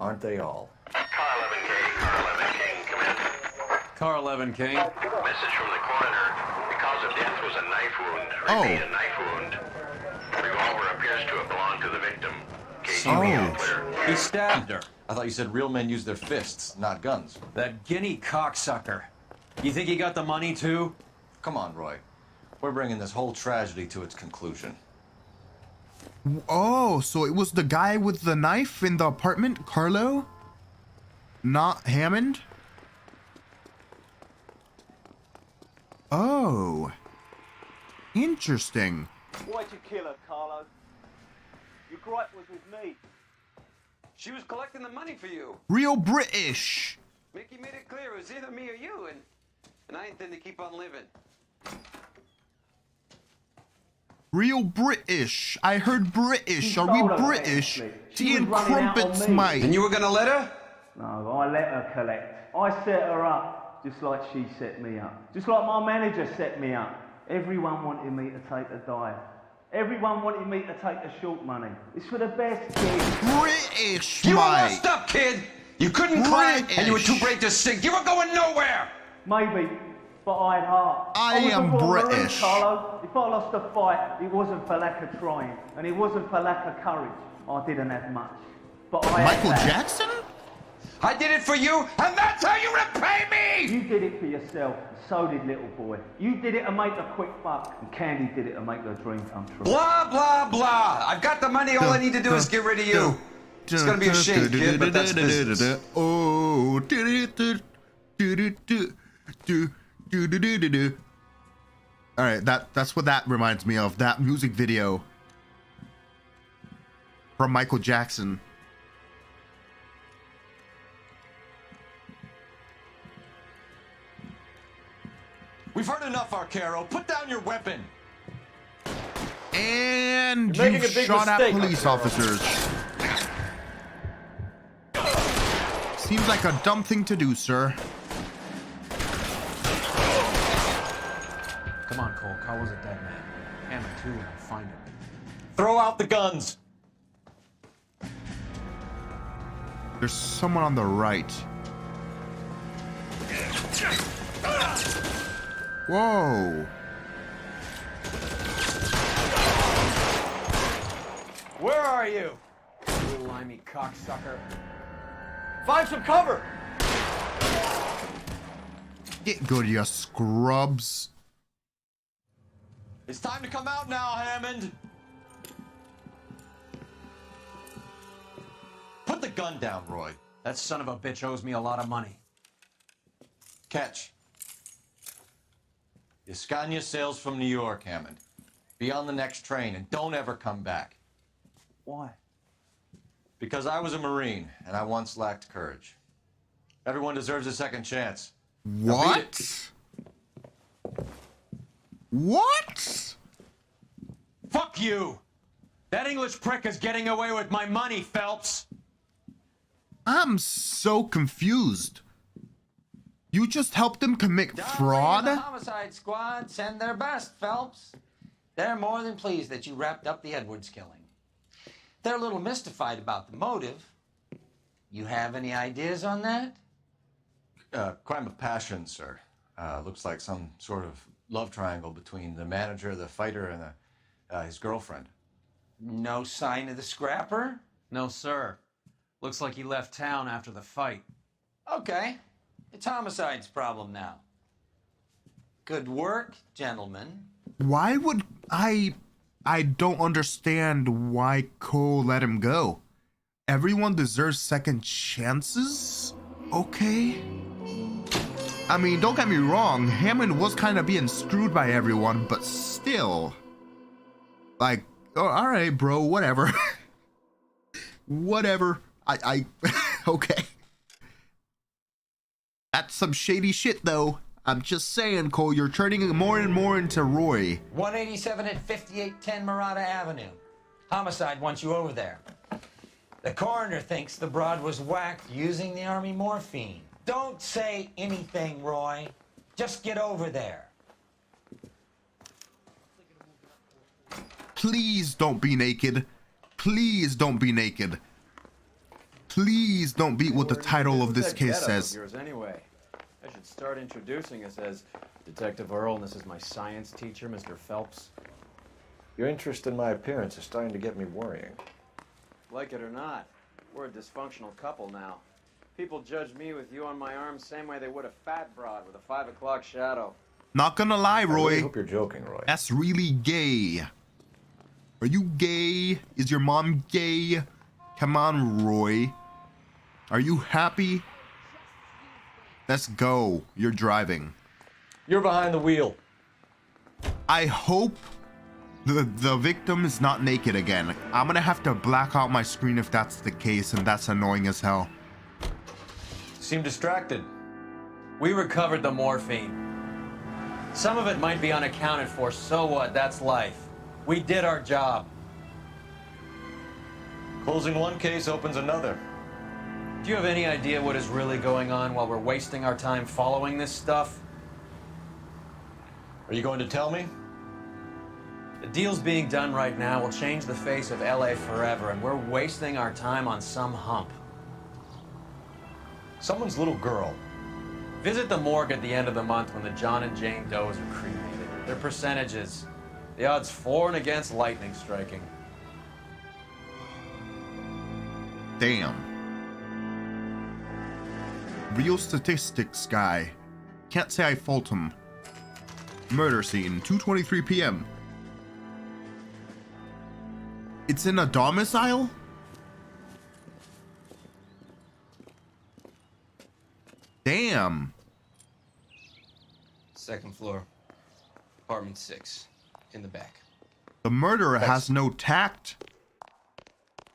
Aren't they all? Car 11 King. Message from the coroner. The cause of death was a knife wound. Repeat, a knife wound. Revolver appears to have belonged to the victim. He stabbed her. I thought you said real men use their fists, not guns. That guinea cocksucker. You think he got the money too? Come on, Roy. We're bringing this whole tragedy to its conclusion. Oh, so it was the guy with the knife in the apartment, Carlo? Not Hammond? Oh. Interesting. Why'd you kill her, Carlo? Your gripe was with me. She was collecting the money for you. Real British. Mickey made it clear it was either me or you, and I intend to keep on living. Real British. I heard British. She Are we stole her British? eventually. Tea She and was running out on crumpets, me. mate. And you were gonna let her? No, I let her collect. I set her up, just like she set me up. Just like my manager set me up. Everyone wanted me to take the dive. Everyone wanted me to take the short money. It's for the best kid. British, You were mate. lost up, kid! You couldn't climb, and you were too brave to sink. You were going nowhere! Maybe, but I had heart. I was am a Royal Marine, British. Carlo. If I lost a fight, it wasn't for lack of trying, and it wasn't for lack of courage. I didn't have much, but I Michael had that. Jackson? I did it for you, and that's how you repay me! You did it for yourself, and so did little boy. You did it to make a quick buck, and Candy did it to make her dream come true. Blah, blah, blah. I've got the money. All I need to do is get rid of you. It's gonna be a shame, kid, but that's business. Oh, all right, that's what that reminds me of. That music video from Michael Jackson. We've heard enough, Arcaro. Put down your weapon. And You're you making a big shot at mistake, police Arcaro. officers. Seems like a dumb thing to do, sir. Come on, Cole. Carl was a dead man. Hammond too, and I'll find him. Throw out the guns. There's someone on the right. Whoa. Where are you? You limey cocksucker. Find some cover! Get good, you scrubs. It's time to come out now, Hammond. Put the gun down, Roy. That son of a bitch owes me a lot of money. Catch. Iskanya sails from New York, Hammond. Be on the next train and don't ever come back. Why? Because I was a Marine and I once lacked courage. Everyone deserves a second chance. Now beat it. What? Fuck you! That English prick is getting away with my money, Phelps. I'm so confused. You just helped him commit fraud? The homicide squad send their best, Phelps. They're more than pleased that you wrapped up the Edwards killing. They're a little mystified about the motive. You have any ideas on that? Crime of passion, sir. Looks like some sort of love triangle between the manager, the fighter, and his girlfriend. No sign of the scrapper? No, sir. Looks like he left town after the fight. Okay. It's homicide's problem now. Good work, gentlemen. Why would I don't understand why Cole let him go. Everyone deserves second chances? Okay. I mean, don't get me wrong, Hammond was kind of being screwed by everyone, but still. Like, oh, all right, bro, whatever. Whatever. I okay. That's some shady shit, though. I'm just saying, Cole, you're turning more and more into Roy. 187 at 5810 Murata Avenue. Homicide wants you over there. The coroner thinks the broad was whacked using the army morphine. Don't say anything, Roy. Just get over there. Please don't be naked. Please don't be naked. Please don't be what the title of this case says. Yours anyway. I should start introducing us as Detective Earl, and this is my science teacher, Mr. Phelps. Your interest in my appearance is starting to get me worrying. Like it or not, we're a dysfunctional couple now. People judge me with you on my arm same way they would a fat broad with a 5 o'clock shadow. Not gonna lie, Roy. I really hope you're joking, Roy. That's really gay. Are you gay? Is your mom gay? Come on, Roy. Are you happy? Let's go. You're driving. You're behind the wheel. I hope the victim is not naked again. I'm gonna have to black out my screen if that's the case, and that's annoying as hell. Seem distracted. We recovered the morphine. Some of it might be unaccounted for, so what? That's life. We did our job. Closing one case opens another. Do you have any idea what is really going on while we're wasting our time following this stuff? Are you going to tell me? The deals being done right now will change the face of L.A. forever, and we're wasting our time on some hump. Someone's little girl. Visit the morgue at the end of the month when the John and Jane Does are cremated. Their percentages. The odds for and against lightning striking. Damn. Real statistics guy. Can't say I fault him. Murder scene, 2:23 p.m. It's in a domicile? Damn. Second floor. Apartment 6. In the back. The murderer has no tact.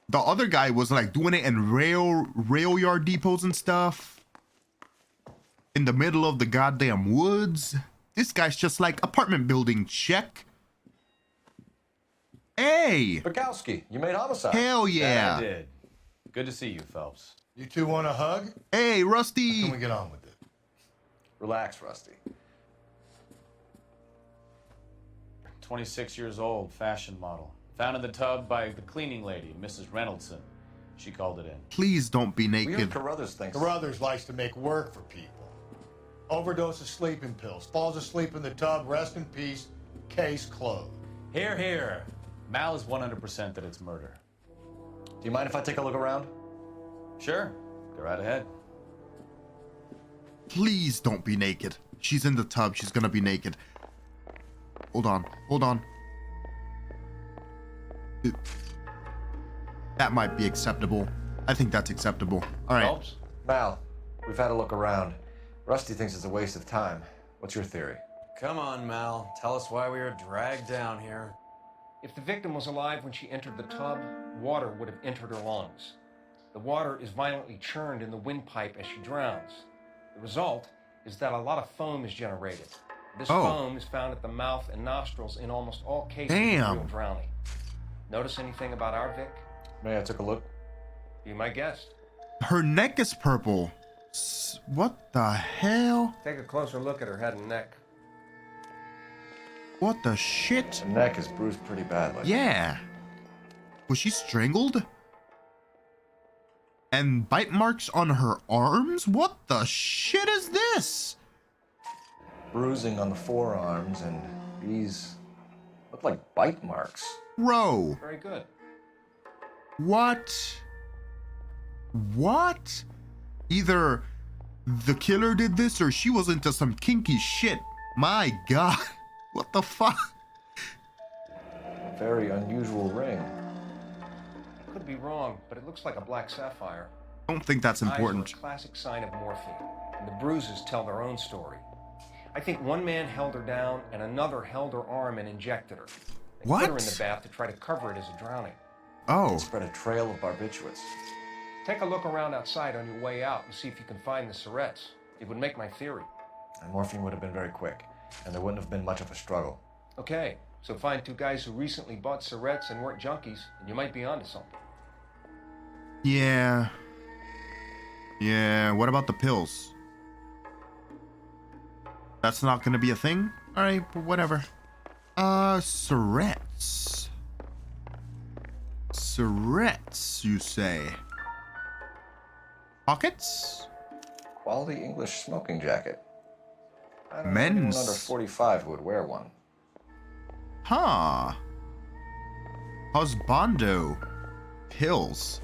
The other guy was like doing it in rail yard depots and stuff. In the middle of the goddamn woods. This guy's just like apartment building, check. Hey! Bukowski, you made homicide. Hell yeah! I did. Good to see you, Phelps. You two want a hug? Hey, Rusty! How can we get on with it? Relax, Rusty. 26 years old, fashion model. Found in the tub by the cleaning lady, Mrs. Reynoldson. She called it in. Please don't be naked. Weird Carruthers thinks. Carruthers likes to make work for people. Overdose of sleeping pills. Falls asleep in the tub. Rest in peace. Case closed. Here, here. Mal is 100% that it's murder. Do you mind if I take a look around? Sure. Go right ahead. Please don't be naked. She's in the tub. She's gonna be naked. Hold on. Hold on. That might be acceptable. I think that's acceptable. All right. Phelps? Mal, we've had a look around. Rusty thinks it's a waste of time. What's your theory? Come on, Mal. Tell us why we were dragged down here. If the victim was alive when she entered the tub, water would have entered her lungs. The water is violently churned in the windpipe as she drowns. The result is that a lot of foam is generated. This foam is found at the mouth and nostrils in almost all cases of real drowning. Notice anything about our Vic? Yeah, I took a look. Be my guest. Her neck is purple. What the hell? Take a closer look at her head and neck. What the shit? Her neck is bruised pretty badly. Yeah. Was she strangled? And bite marks on her arms? What the shit is this? Bruising on the forearms, and these look like bite marks. Bro. Very good. What? What? Either the killer did this or she was into some kinky shit. My God. What the fuck? Very unusual ring. Could be wrong, but it looks like a black sapphire. I don't think that's important. Eyes are a classic sign of morphine, and the bruises tell their own story. I think one man held her down and another held her arm and injected her. They What? put her in the bath to try to cover it as a drowning. Oh. Spread a trail of barbiturates. Take a look around outside on your way out and see if you can find the syrettes. It would make my theory. And morphine would have been very quick, and there wouldn't have been much of a struggle. Okay, so find two guys who recently bought syrettes and weren't junkies, and you might be onto something. Yeah. Yeah, what about the pills? That's not gonna be a thing? Alright, but whatever. Syrettes. Syrettes, you say? Pockets? Quality English smoking jacket. I don't know Men's. anyone under 45 who would wear one. Huh. Husbando. Pills.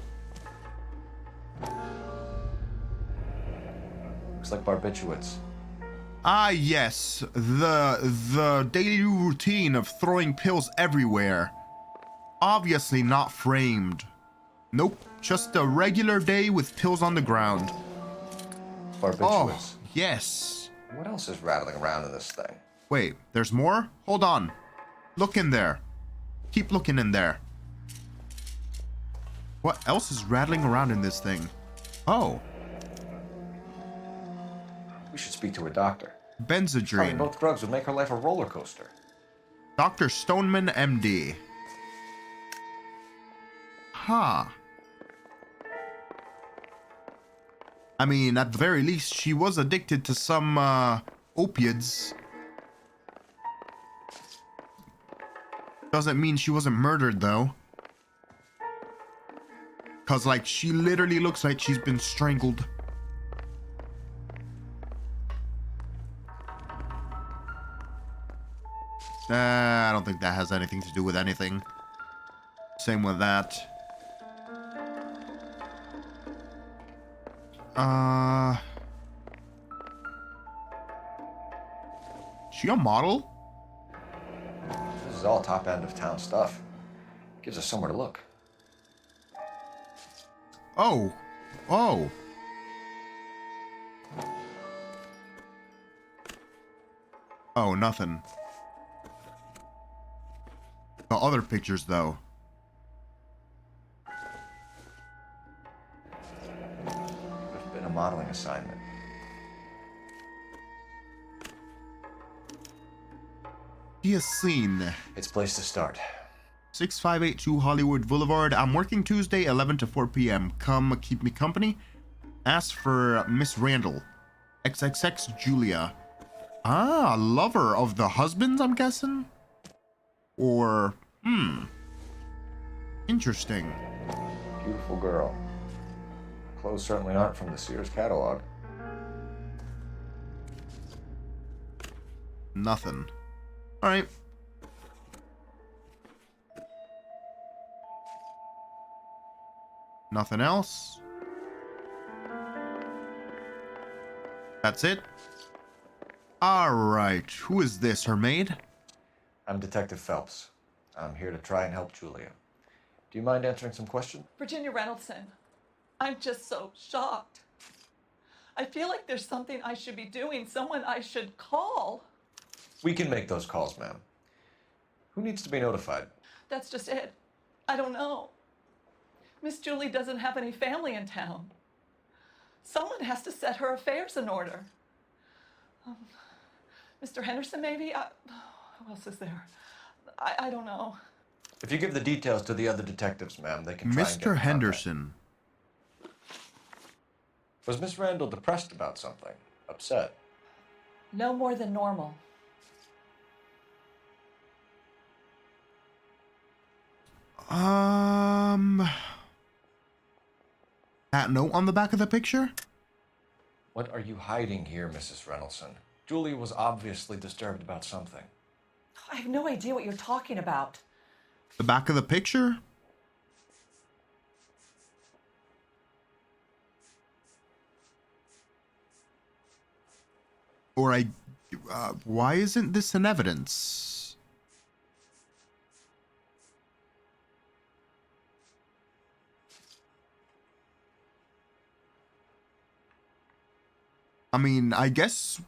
Looks like barbiturates. Ah, yes. The daily routine of throwing pills everywhere. Obviously not framed. Nope. Just a regular day with pills on the ground. Barbiturates. Oh, yes. What else is rattling around in this thing? Wait, there's more? Hold on. Look in there. Keep looking in there. What else is rattling around in this thing? Oh. We should speak to a doctor. Benzodrine. Probably both drugs would make her life a roller coaster. Dr. Stoneman, MD. Huh. I mean, at the very least, she was addicted to some, opiates. Doesn't mean she wasn't murdered, though. Cause, like, she literally looks like she's been strangled. I don't think that has anything to do with anything. Same with that. She a model? This is all top end of town stuff. Gives us somewhere to look. Oh. Oh. Oh, nothing. The other pictures, though. Could have been a modeling assignment. She is seen. It's a place to start. 6582 Hollywood Boulevard. I'm working Tuesday, 11 to 4 p.m. Come keep me company. Ask for Miss Randall. XXX Julia. Ah, lover of the husbands, I'm guessing? Or, interesting. Beautiful girl. Clothes certainly aren't from the Sears catalog. Nothing. Alright. Nothing else. That's it? Alright. Who is this, her maid? I'm Detective Phelps. I'm here to try and help Julia. Do you mind answering some questions? Virginia Reynoldson, I'm just so shocked. I feel like there's something I should be doing, someone I should call. We can make those calls, ma'am. Who needs to be notified? That's just it. I don't know. Miss Julie doesn't have any family in town. Someone has to set her affairs in order. Mr. Henderson, maybe? Who else is there? I don't know. If you give the details to the other detectives, ma'am, they can try and get Mr. in Henderson. contact. Was Miss Randall depressed about something? Upset? No more than normal. That note on the back of the picture? What are you hiding here, Mrs. Reynoldsson? Julia was obviously disturbed about something. I have no idea what you're talking about. The back of the picture? Or why isn't this an evidence? I mean, I guess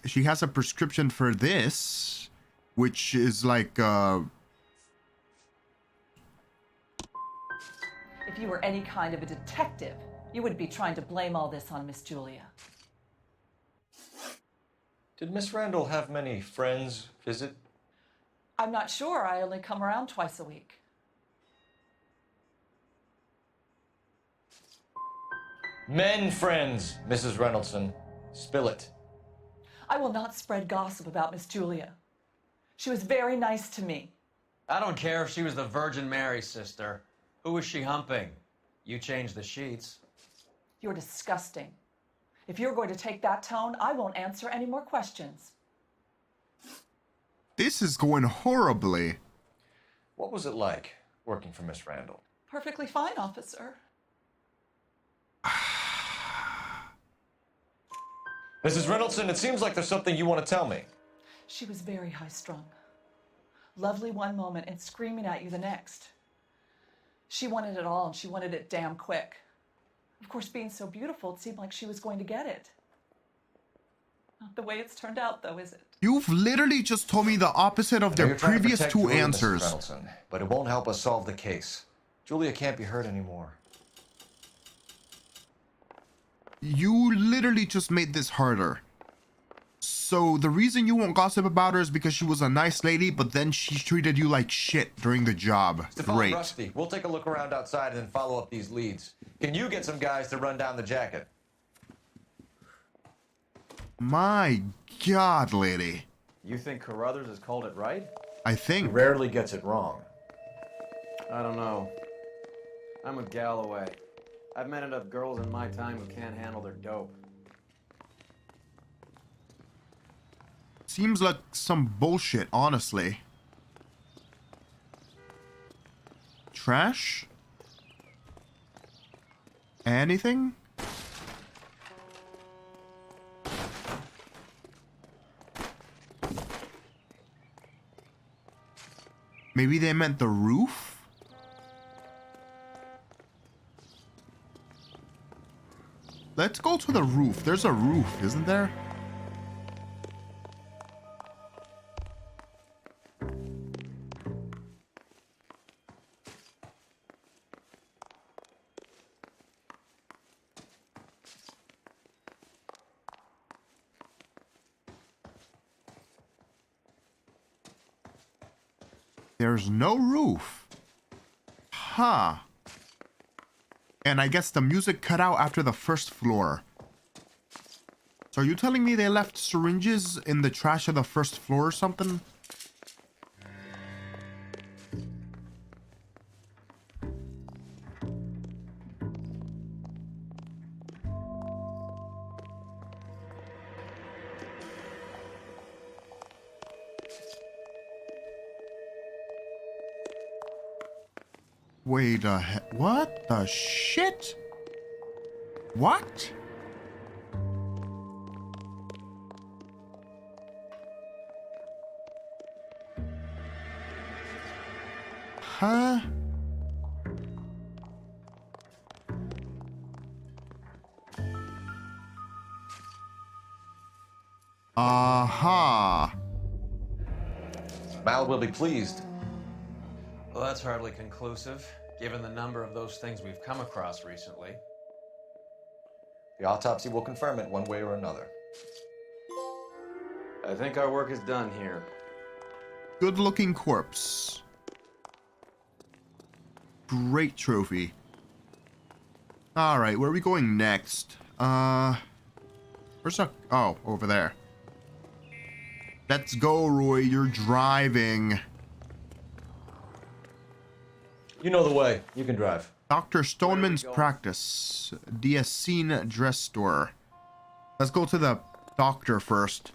she has a prescription for this, which is like, If you were any kind of a detective, you wouldn't be trying to blame all this on Miss Julia. Did Miss Randall have many friends visit? I'm not sure. I only come around twice a week. Men friends, Mrs. Reynoldsson. Spill it. I will not spread gossip about Miss Julia. She was very nice to me. I don't care if she was the Virgin Mary, sister. Who was she humping? You changed the sheets. You're disgusting. If you're going to take that tone, I won't answer any more questions. this is going horribly. What was it like working for Miss Randall? Perfectly fine, officer. Mrs. Reynoldsson, it seems like there's something you want to tell me. She was very high-strung. Lovely one moment and screaming at you the next. She wanted it all, and she wanted it damn quick. Of course, being so beautiful, it seemed like she was going to get it. Not the way it's turned out, though, is it? You've literally just told me the opposite of their previous two Julia, answers. Mrs. Reynoldsson, but it won't help us solve the case. Julia can't be hurt anymore. You literally just made this harder. So the reason you won't gossip about her is because she was a nice lady, but then she treated you like shit during the job. Stefan, Great. Rusty, we'll take a look around outside and then follow up these leads. Can you get some guys to run down the jacket? My God, lady. You think Carruthers has called it right? I think. He rarely gets it wrong. I don't know. I'm with Galloway. I've met enough girls in my time who can't handle their dope. Seems like some bullshit, honestly. Trash? Anything? Maybe they meant the roof? Let's go to the roof. There's a roof, isn't there? There's no roof. Huh. And I guess the music cut out after the first floor. So are you telling me they left syringes in the trash of the first floor or something? Wait a what the shit? What? Huh? Aha. Mal will be pleased. Well, that's hardly conclusive, given the number of those things we've come across recently. The autopsy will confirm it one way or another. I think our work is done here. Good looking corpse. Great trophy. Alright, where are we going next? Where's that? Oh, over there. Let's go, Roy. You're driving. You know the way. You can drive. Dr. Stoneman's practice. The Essene dress store. Let's go to the doctor first.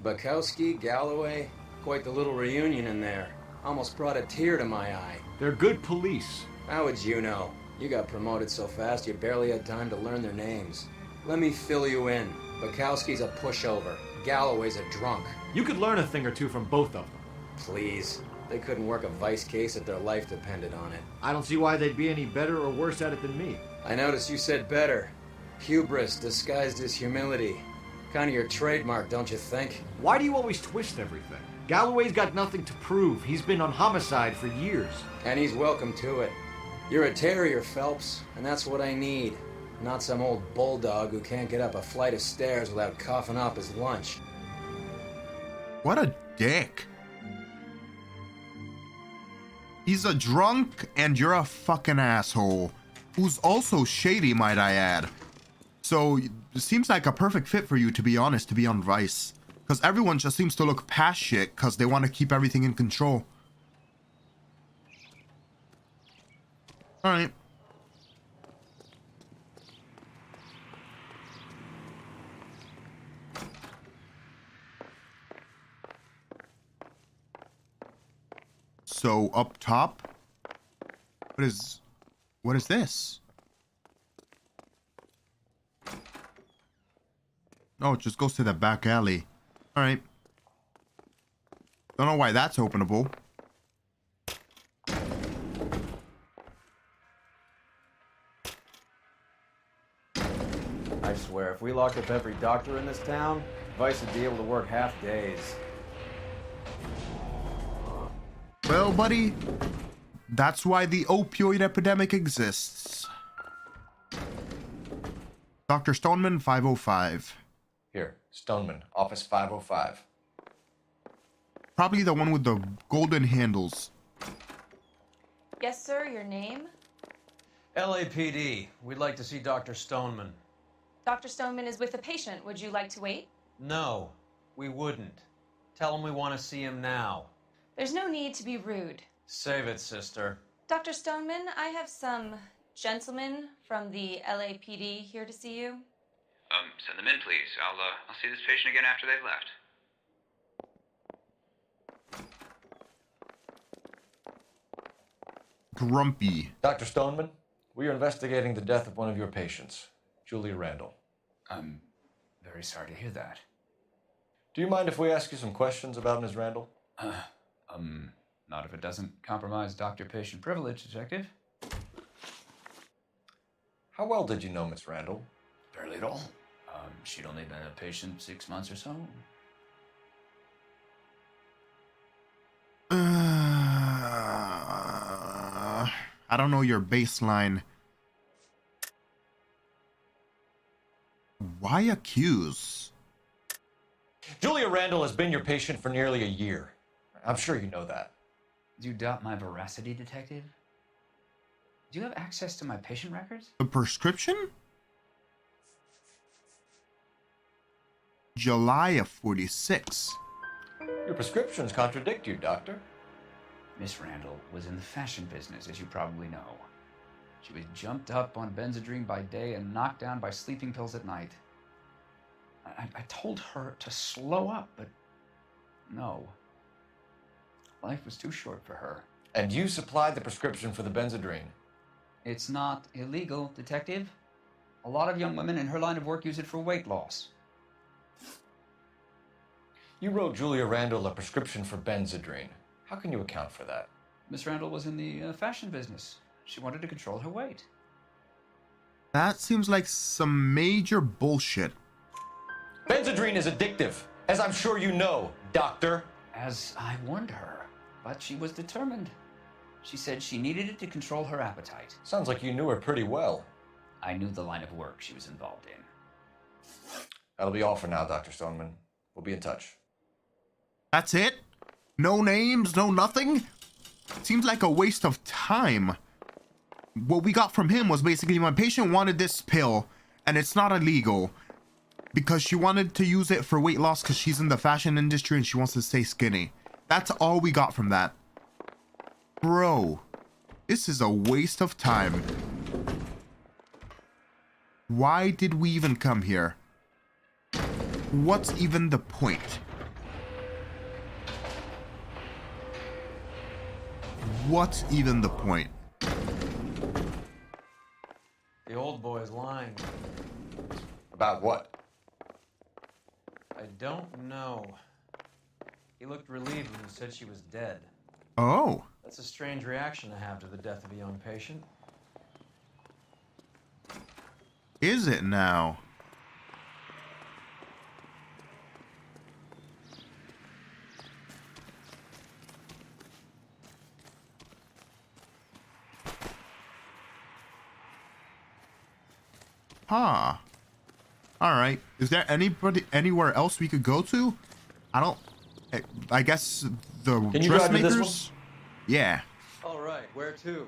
Bukowski, Galloway, quite the little reunion in there. Almost brought a tear to my eye. They're good police. How would you know? You got promoted so fast you barely had time to learn their names. Let me fill you in. Bukowski's a pushover. Galloway's a drunk. You could learn a thing or two from both of them. Please. They couldn't work a vice case if their life depended on it. I don't see why they'd be any better or worse at it than me. I noticed you said better. Hubris disguised as humility. Kind of your trademark, don't you think? Why do you always twist everything? Galloway's got nothing to prove. He's been on homicide for years. And he's welcome to it. You're a terrier, Phelps, and that's what I need. Not some old bulldog who can't get up a flight of stairs without coughing off his lunch. What a dick. He's a drunk and you're a fucking asshole. Who's also shady, might I add. So, it seems like a perfect fit for you, to be honest, to be on Vice. Because everyone just seems to look past shit because they want to keep everything in control. Alright. So, up top? What is this? Oh, it just goes to the back alley. Alright. Don't know why that's openable. I swear, if we locked up every doctor in this town, Vice would be able to work half days. Well, buddy, that's why the opioid epidemic exists. Dr. Stoneman, 505. Here, Stoneman, office 505. Probably the one with the golden handles. Yes, sir, your name? LAPD. We'd like to see Dr. Stoneman. Dr. Stoneman is with a patient. Would you like to wait? No, we wouldn't. Tell him we want to see him now. There's no need to be rude. Save it, sister. Dr. Stoneman, I have some gentlemen from the LAPD here to see you. Send them in, please. I'll see this patient again after they've left. Grumpy. Dr. Stoneman, we are investigating the death of one of your patients, Julia Randall. I'm very sorry to hear that. Do you mind if we ask you some questions about Ms. Randall? Not if it doesn't compromise doctor-patient privilege, Detective. How well did you know Miss Randall? Barely at all. She'd only been a patient 6 months or so. I don't know your baseline. Why accuse? Julia Randall has been your patient for nearly a year. I'm sure you know that. Do you doubt my veracity, Detective? Do you have access to my patient records? The prescription? July of 46. Your prescriptions contradict you, Doctor. Miss Randall was in the fashion business, as you probably know. She was jumped up on Benzedrine by day and knocked down by sleeping pills at night. I told her to slow up, but no. Life was too short for her. And you supplied the prescription for the Benzedrine. It's not illegal, Detective. A lot of young women in her line of work use it for weight loss. You wrote Julia Randall a prescription for Benzedrine. How can you account for that? Miss Randall was in the fashion business. She wanted to control her weight. That seems like some major bullshit. Benzedrine is addictive, as I'm sure you know, Doctor. As I warned her, but she was determined. She said she needed it to control her appetite. Sounds like you knew her pretty well. I knew the line of work she was involved in. That'll be all for now, Dr. Stoneman. We'll be in touch. That's it? No names, no nothing? Seems like a waste of time. What we got from him was basically my patient wanted this pill, and it's not illegal because she wanted to use it for weight loss because she's in the fashion industry and she wants to stay skinny. That's all we got from that. Bro, this is a waste of time. Why did we even come here? What's even the point? What's even the point? The old boy's lying. About what? I don't know. He looked relieved when he said she was dead. Oh. That's a strange reaction to have to the death of a young patient. Is it now? Huh. Alright. Is there anywhere else we could go to? I guess the dressmakers? Yeah. All right, where to?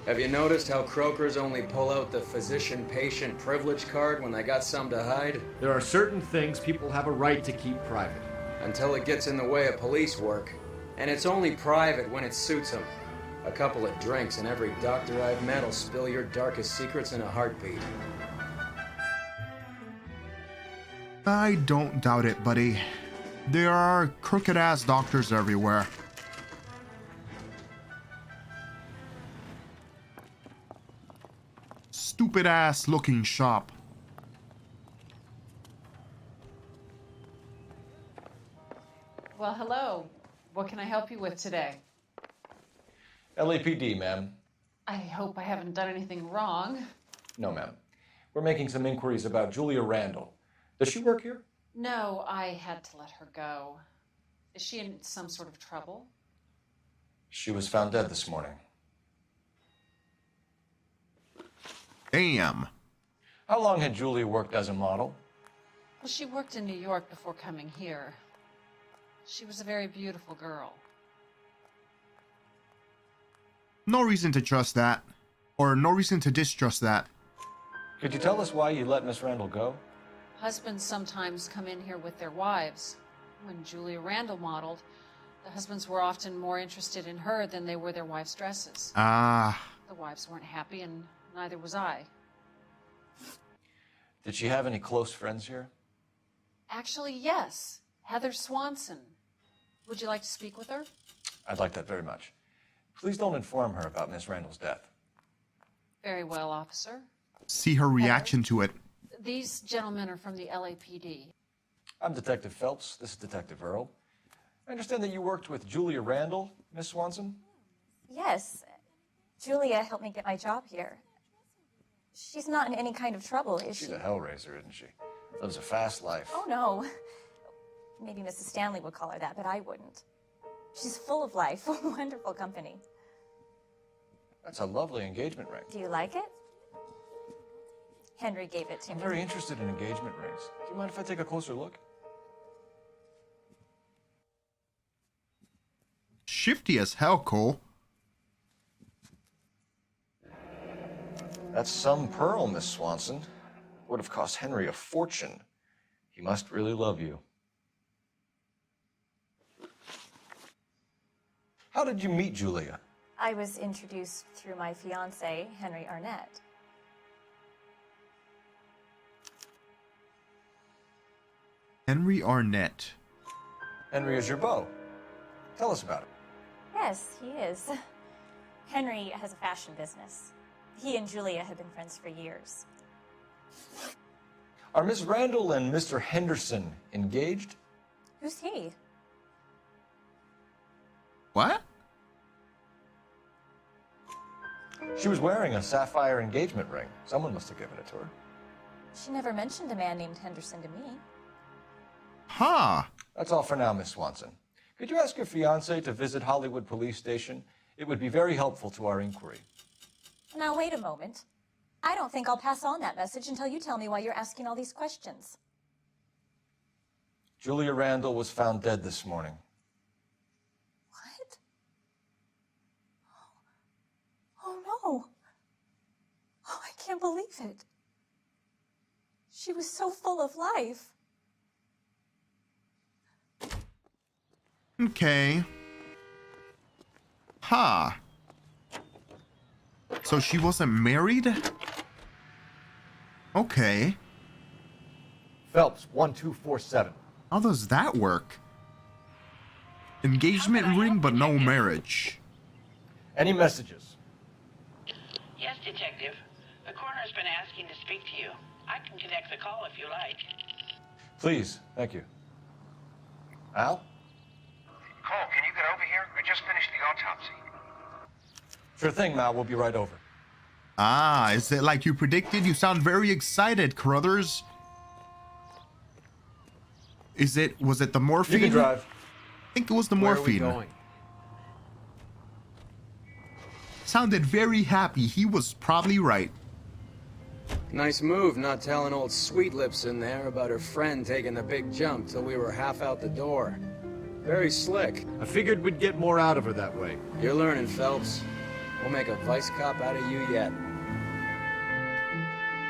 Have you noticed how croakers only pull out the physician-patient privilege card when they got something to hide? There are certain things people have a right to keep private. Until it gets in the way of police work. And it's only private when it suits them. A couple of drinks and every doctor I've met will spill your darkest secrets in a heartbeat. I don't doubt it, buddy. There are crooked-ass doctors everywhere. Stupid-ass looking shop. Well, hello. What can I help you with today? LAPD, ma'am. I hope I haven't done anything wrong. No, ma'am. We're making some inquiries about Julia Randall. Does she work here? No, I had to let her go. Is she in some sort of trouble? She was found dead this morning. Damn. How long had Julia worked as a model? Well, she worked in New York before coming here. She was a very beautiful girl. No reason to trust that. Or no reason to distrust that. Could you tell us why you let Miss Randall go? Husbands sometimes come in here with their wives. When Julia Randall modeled, the husbands were often more interested in her than they were their wives' dresses. Ah. The wives weren't happy, and neither was I. Did she have any close friends here? Actually, yes. Heather Swanson. Would you like to speak with her? I'd like that very much. Please don't inform her about Miss Randall's death. Very well, officer. See her reaction to it. These gentlemen are from the LAPD. I'm Detective Phelps. This is Detective Earl. I understand that you worked with Julia Randall, Miss Swanson? Yes. Julia helped me get my job here. She's not in any kind of trouble, is she? She's a hellraiser, isn't she? Lives a fast life. Oh, no. Maybe Mrs. Stanley would call her that, but I wouldn't. She's full of life, wonderful company. That's a lovely engagement ring. Do you like it? Henry gave it to I'm me. very interested in engagement rings. Do you mind if I take a closer look? Shifty as hell, Cole. That's some pearl, Miss Swanson. Would have cost Henry a fortune. He must really love you. How did you meet Julia? I was introduced through my fiancé, Henry Arnett. Henry Arnett. Henry is your beau. Tell us about it. Yes, he is. Henry has a fashion business. He and Julia have been friends for years. Are Miss Randall and Mr. Henderson engaged? Who's he? What? She was wearing a sapphire engagement ring. Someone must have given it to her. She never mentioned a man named Henderson to me. Huh. That's all for now, Miss Swanson. Could you ask your fiancé to visit Hollywood Police Station? It would be very helpful to our inquiry. Now, wait a moment. I don't think I'll pass on that message until you tell me why you're asking all these questions. Julia Randall was found dead this morning. What? Oh, no. Oh, I can't believe it. She was so full of life. Okay. Huh. So she wasn't married? Okay. Phelps, 1247. How does that work? Engagement ring, but no marriage. Any messages? Yes, Detective. The coroner's been asking to speak to you. I can connect the call if you like. Please, thank you. Al? Cole, can you get over here? I just finished the autopsy. Sure thing, Mal. We'll be right over. Ah, is it like you predicted? You sound very excited, Carruthers. Was it the morphine? You can drive. I think it was the Where morphine. are we going? Sounded very happy. He was probably right. Nice move not telling old Sweet Lips in there about her friend taking the big jump till we were half out the door. Very slick. I figured we'd get more out of her that way. You're learning, Phelps. We'll make a vice cop out of you yet.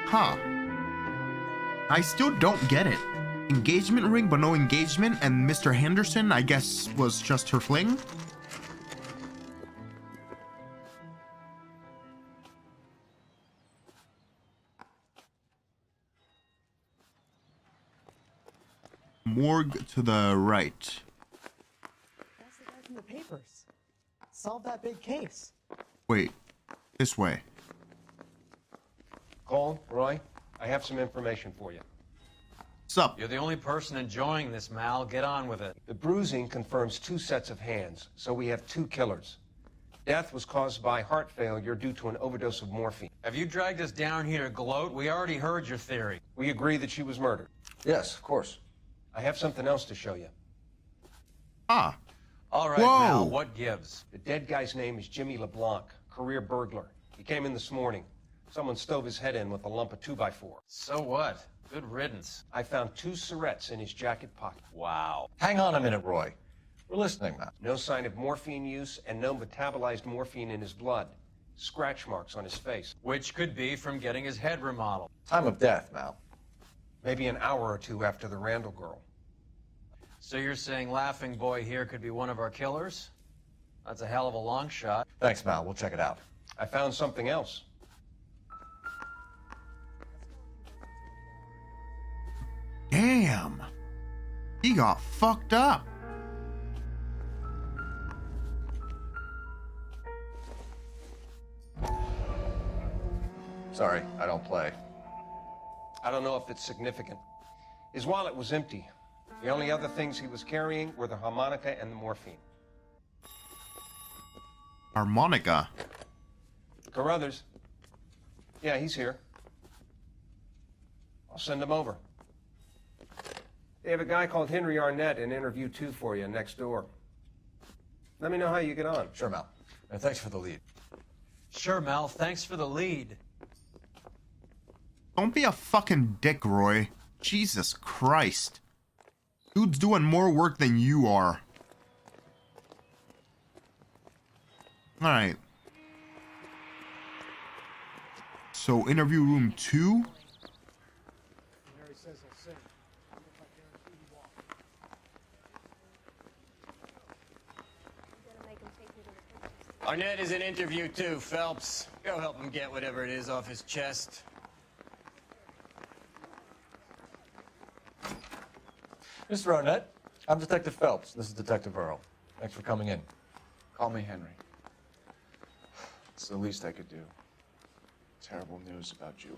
Huh. I still don't get it. Engagement ring, but no engagement, and Mr. Henderson, I guess, was just her fling? Morgue to the right. That's the guy from the papers. Solve that big case. Wait, this way. Cole, Roy, I have some information for you. Sup? You're the only person enjoying this, Mal. Get on with it. The bruising confirms 2 sets of hands, so we have 2 killers. Death was caused by heart failure due to an overdose of morphine. Have you dragged us down here to gloat? We already heard your theory. We agree that she was murdered. Yes, of course. I have something else to show you. Ah. All right, Whoa. Mal, what gives? The dead guy's name is Jimmy LeBlanc, career burglar. He came in this morning. Someone stove his head in with a lump of 2x4. So what? Good riddance. I found 2 Syrettes in his jacket pocket. Wow. Hang on a minute, Roy. We're listening now. No sign of morphine use and no metabolized morphine in his blood. Scratch marks on his face. Which could be from getting his head remodeled. Time of death, Mal. Maybe an hour or 2 after the Randall girl. So you're saying Laughing Boy here could be one of our killers? That's a hell of a long shot. Thanks, Mal. We'll check it out. I found something else. Damn. He got fucked up. Sorry, I don't play. I don't know if it's significant. His wallet was empty. The only other things he was carrying were the harmonica and the morphine. Harmonica. Carruthers. Yeah, he's here. I'll send him over. They have a guy called Henry Arnett in interview 2 for you next door. Let me know how you get on. Sure, Mal. And thanks for the lead. Sure, Mal. Thanks for the lead. Don't be a fucking dick, Roy. Jesus Christ. Dude's doing more work than you are. Alright. So, interview room 2? Arnett is in interview 2, Phelps. Go help him get whatever it is off his chest. Mr. Arnett, I'm Detective Phelps. This is Detective Earl. Thanks for coming in. Call me Henry. It's the least I could do. Terrible news about Julia.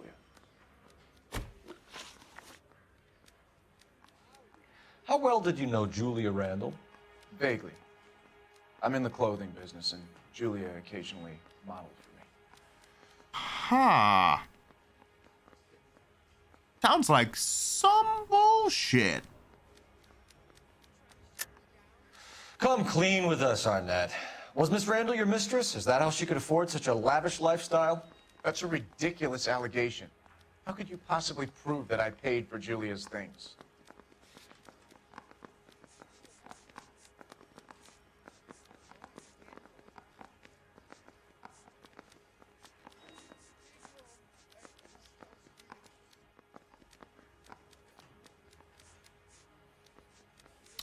How well did you know Julia Randall? Vaguely. I'm in the clothing business, and Julia occasionally modeled for me. Huh. Sounds like some bullshit. Come clean with us, Arnett. Was Miss Randall your mistress? Is that how she could afford such a lavish lifestyle? That's a ridiculous allegation. How could you possibly prove that I paid for Julia's things?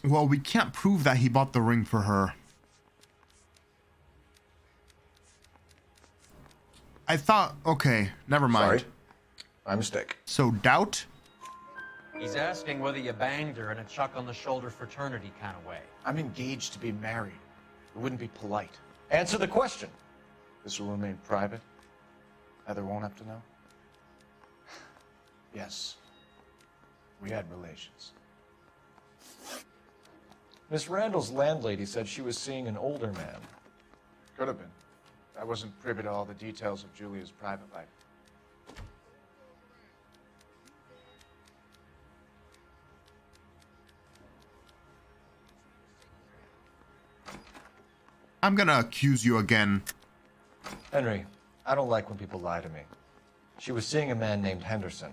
Well, we can't prove that he bought the ring for her. I thought, okay, never mind. Sorry. My mistake. So, doubt? He's asking whether you banged her in a chuck on the shoulder fraternity kind of way. I'm engaged to be married. It wouldn't be polite. Answer the question. This will remain private. Heather won't have to know. Yes. We had relations. Miss Randall's landlady said she was seeing an older man. Could have been. I wasn't privy to all the details of Julia's private life. I'm gonna accuse you again. Henry, I don't like when people lie to me. She was seeing a man named Henderson.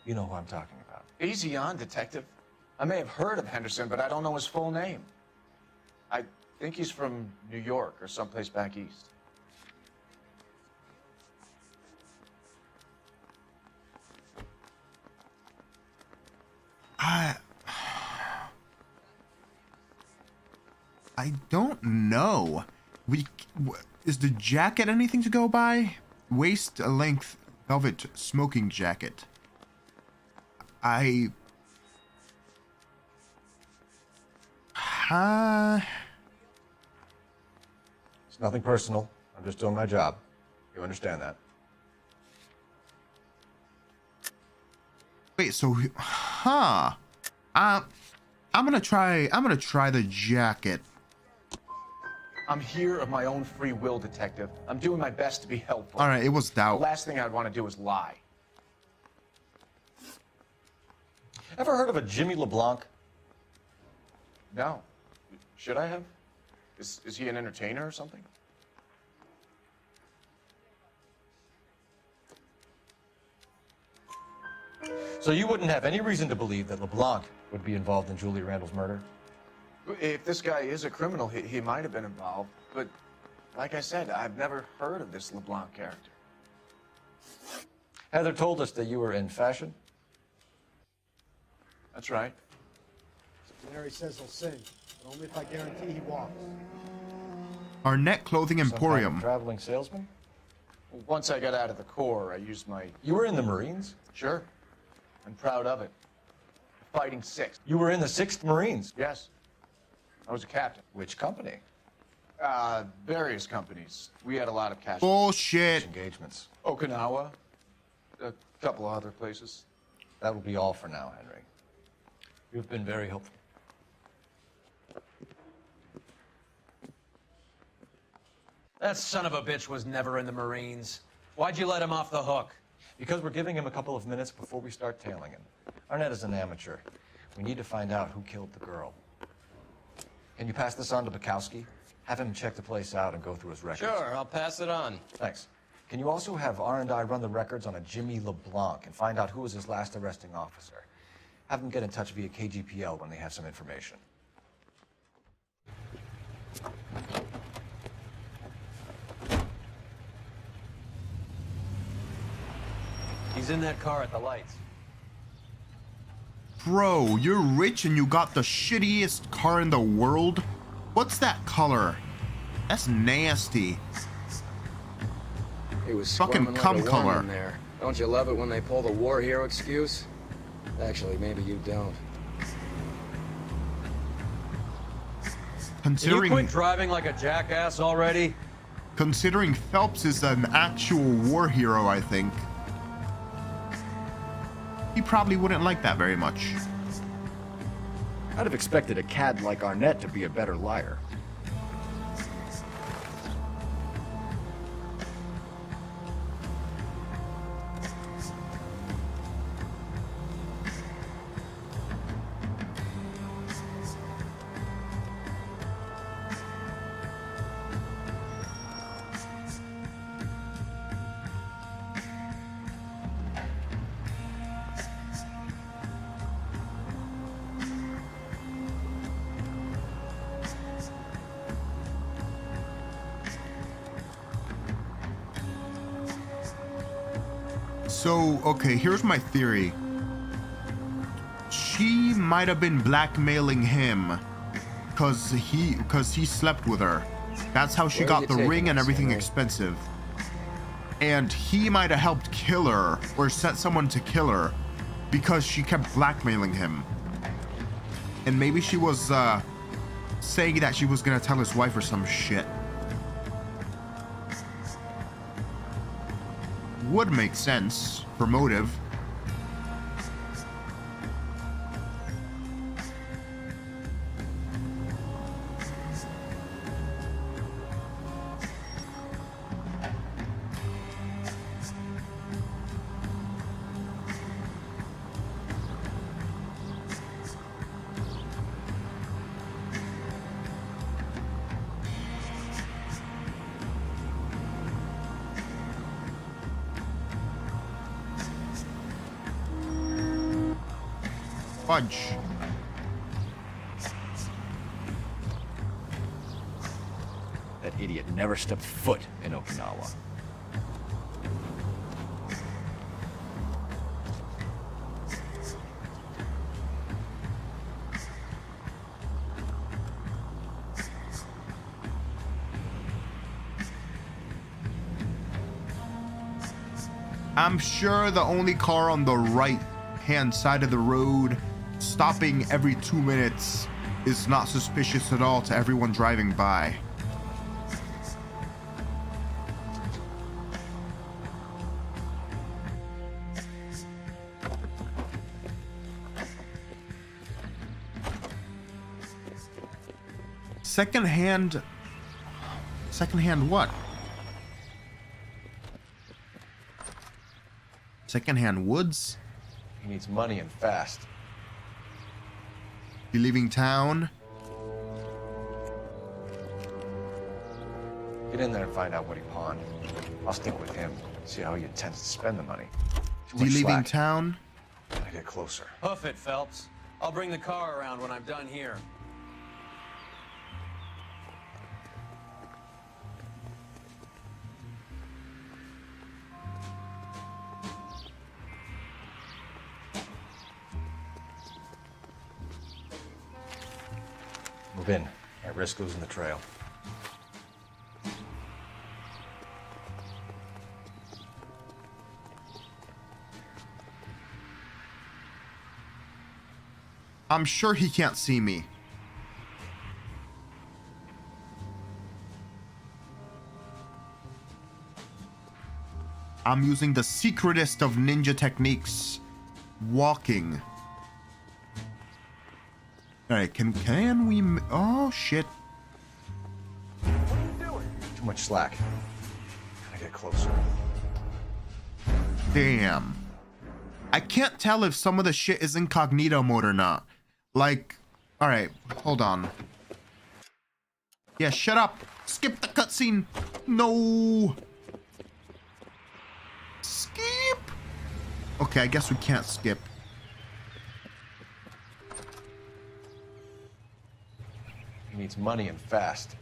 You know who I'm talking about. Easy on, Detective. I may have heard of Henderson, but I don't know his full name. I think he's from New York or someplace back east. I don't know. Is the jacket anything to go by? Waist length velvet smoking jacket. It's nothing personal. I'm just doing my job. You understand that? Wait, so I'm gonna try the jacket. I'm here of my own free will, Detective. I'm doing my best to be helpful. All right, it was doubt. The last thing I'd want to do is lie. Ever heard of a Jimmy LeBlanc? No. Should I have? Is he an entertainer or something? So you wouldn't have any reason to believe that LeBlanc would be involved in Julia Randall's murder? If this guy is a criminal, he might have been involved. But like I said, I've never heard of this LeBlanc character. Heather told us that you were in fashion. That's right. Larry says he'll sing, but only if I guarantee he walks. Arnett Clothing Emporium. Some kind of traveling salesman? Well, once I got out of the Corps, I used my... You were in the Marines? Sure. I'm proud of it. Fighting 6th. You were in the 6th Marines? Yes. I was a captain. Which company? Various companies. We had a lot of cash. Bullshit. Engagements. Okinawa. A couple of other places. That will be all for now, Henry. You've been very helpful. That son of a bitch was never in the Marines. Why'd you let him off the hook? Because we're giving him a couple of minutes before we start tailing him. Arnett is an amateur. We need to find out who killed the girl. Can you pass this on to Bukowski? Have him check the place out and go through his records. Sure, I'll pass it on. Thanks. Can you also have R&I run the records on a Jimmy LeBlanc and find out who was his last arresting officer? Have them get in touch via KGPL when they have some information. He's in that car at the lights. Bro, you're rich and you got the shittiest car in the world? What's that color? That's nasty. He was fucking squirming cum like a color. worm in there. Don't you love it when they pull the war hero excuse? Actually, maybe you don't. Can you Considering quit driving like a jackass already? considering Phelps is an actual war hero, I think he probably wouldn't like that very much. I'd have expected a cad like Arnett to be a better liar. So, okay, here's my theory. She might have been blackmailing him because he slept with her. That's how she got the ring and everything expensive. And he might have helped kill her or sent someone to kill her because she kept blackmailing him. And maybe she was saying that she was gonna tell his wife or some shit. Would make sense for motive. Fudge. That idiot never stepped foot in Okinawa. I'm sure the only car on the right hand side of the road stopping every 2 minutes is not suspicious at all to everyone driving by. Secondhand what? Secondhand woods? He needs money and fast. You leaving town? Get in there and find out what he pawned. I'll stick with him, see how he intends to spend the money. You leaving town? Gotta get closer. Hoof it, Phelps. I'll bring the car around when I'm done here. Move in. Can't risk losing the trail. I'm sure he can't see me. I'm using the secretest of ninja techniques. Walking. Alright, can we... Oh, shit. Too much slack. Gotta get closer. Damn. I can't tell if some of the shit is incognito mode or not. Like... Alright, hold on. Yeah, shut up. Skip the cutscene. No. Skip. Okay, I guess we can't skip. He needs money and fast.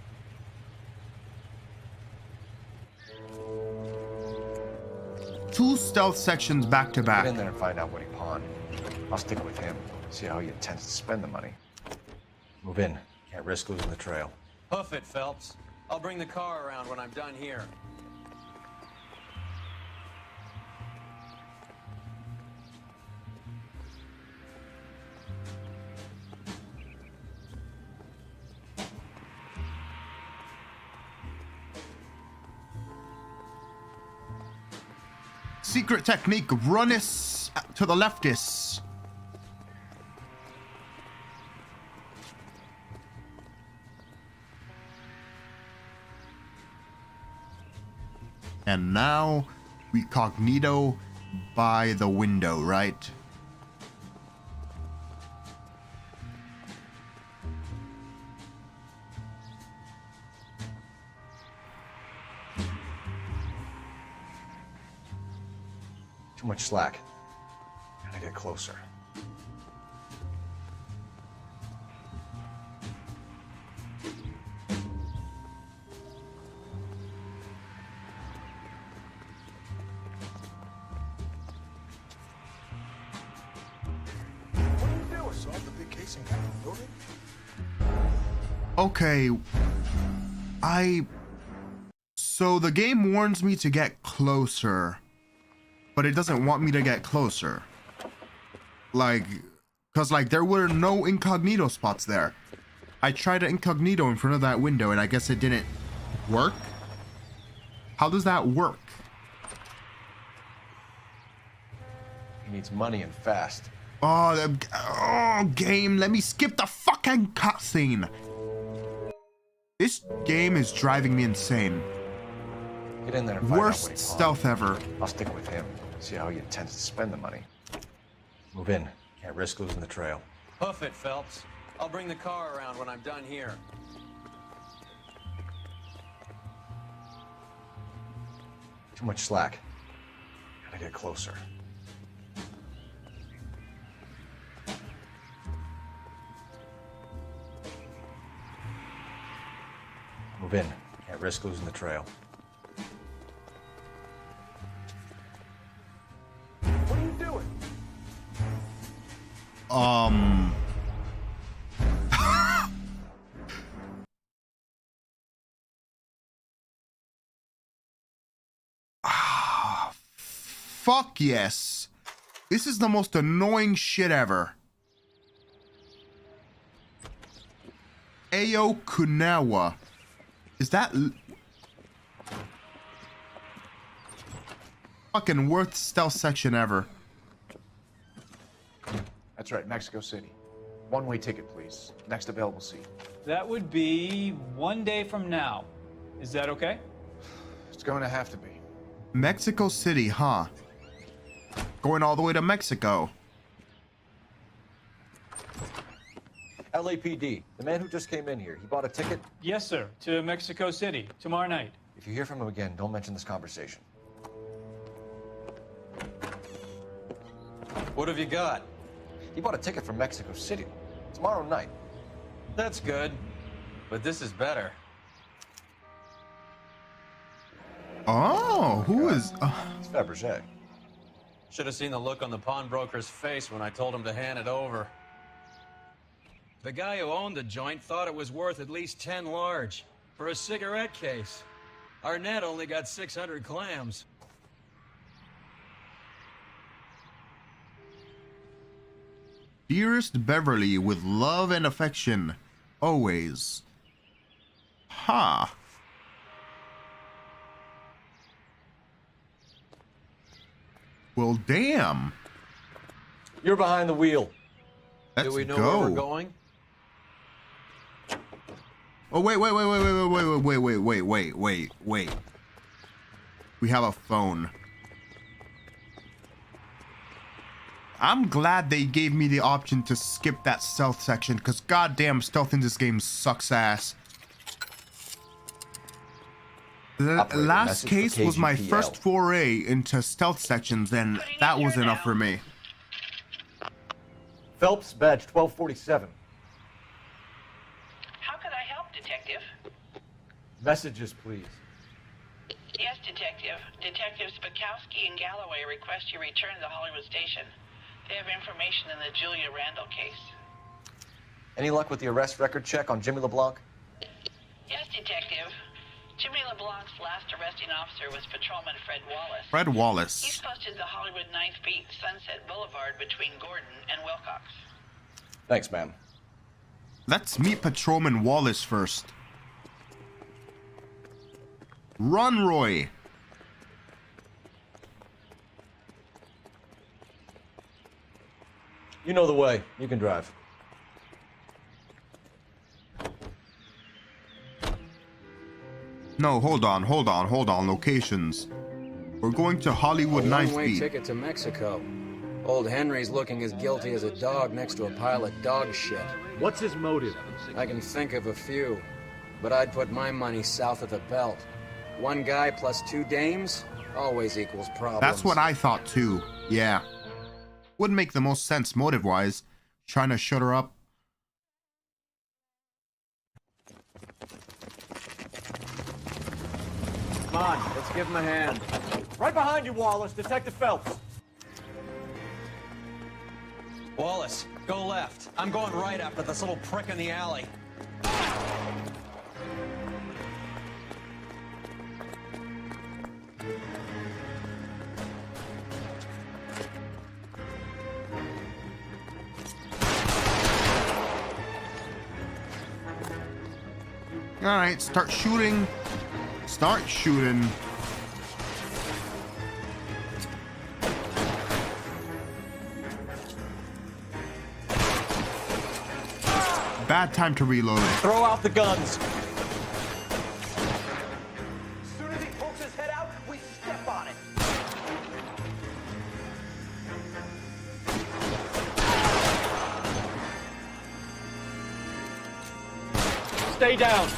Two stealth sections back to back. Get in there and find out what he pawned. I'll stick with him, see how he intends to spend the money. Move in. Can't risk losing the trail. Hoof it, Phelps. I'll bring the car around when I'm done here. Secret technique, runness to the leftist. And now we cognito by the window, right? Too much slack. Gotta get closer. some kind of building? Okay. So the game warns me to get closer, but it doesn't want me to get closer. Like, cause like there were no incognito spots there. I tried an incognito in front of that window and I guess it didn't work. How does that work? He needs money and fast. Oh, game, let me skip the fucking cutscene. This game is driving me insane. Get in there and find out what he Worst wants. stealth ever. I'll stick with him. See how he intends to spend the money. Move in. Can't risk losing the trail. Hoof it, Phelps. I'll bring the car around when I'm done here. Too much slack. Gotta get closer. Move in. Can't risk losing the trail. What are you doing? Fuck yes. This is the most annoying shit ever. Ayo Kunawa. Is that fucking worst stealth section ever? That's right, Mexico City. One-way ticket, please. Next available seat. That would be 1 day from now. Is that okay? It's going to have to be. Mexico City, huh? Going all the way to Mexico. LAPD, the man who just came in here, he bought a ticket? Yes, sir. To Mexico City, tomorrow night. If you hear from him again, don't mention this conversation. What have you got? He bought a ticket from Mexico City. Tomorrow night. That's good. But this is better. Oh, who is... It's Fabergé. Should have seen the look on the pawnbroker's face when I told him to hand it over. The guy who owned the joint thought it was worth at least 10 large for a cigarette case. Arnett only got 600 clams. Dearest Beverly, with love and affection, always. Ha. Well, damn. You're behind the wheel. Let's Do we know go. where we're going? Oh, wait. We have a phone. I'm glad they gave me the option to skip that stealth section, because goddamn stealth in this game sucks ass. The last case was my first foray into stealth sections, and that was enough for me. Phelps, badge 1247. How could I help, Detective? Messages, please. Yes, Detective. Detectives Bukowski and Galloway request you return to the Hollywood station. They have information in the Julia Randall case. Any luck with the arrest record check on Jimmy LeBlanc? Yes, Detective. Jimmy LeBlanc's last arresting officer was Patrolman Fred Wallace. Fred Wallace. He's posted the Hollywood 9th Beat, Sunset Boulevard between Gordon and Wilcox. Thanks, ma'am. Let's meet Patrolman Wallace first. Run, Roy. You know the way. You can drive. No, hold on. Locations. We're going to Hollywood 9th One-way Beat. ticket to Mexico. Old Henry's looking as guilty as a dog next to a pile of dog shit. What's his motive? I can think of a few, but I'd put my money south of the belt. One guy plus two dames always equals problems. That's what I thought too. Yeah. Would make the most sense motive-wise. Trying to shut her up. Come on, let's give him a hand. Right behind you, Wallace. Detective Phelps. Wallace, Go left. I'm going right after this little prick in the alley. Alright, start shooting. Start shooting. Bad time to reload it. Throw out the guns. As soon as he pokes his head out, we step on it. Stay down.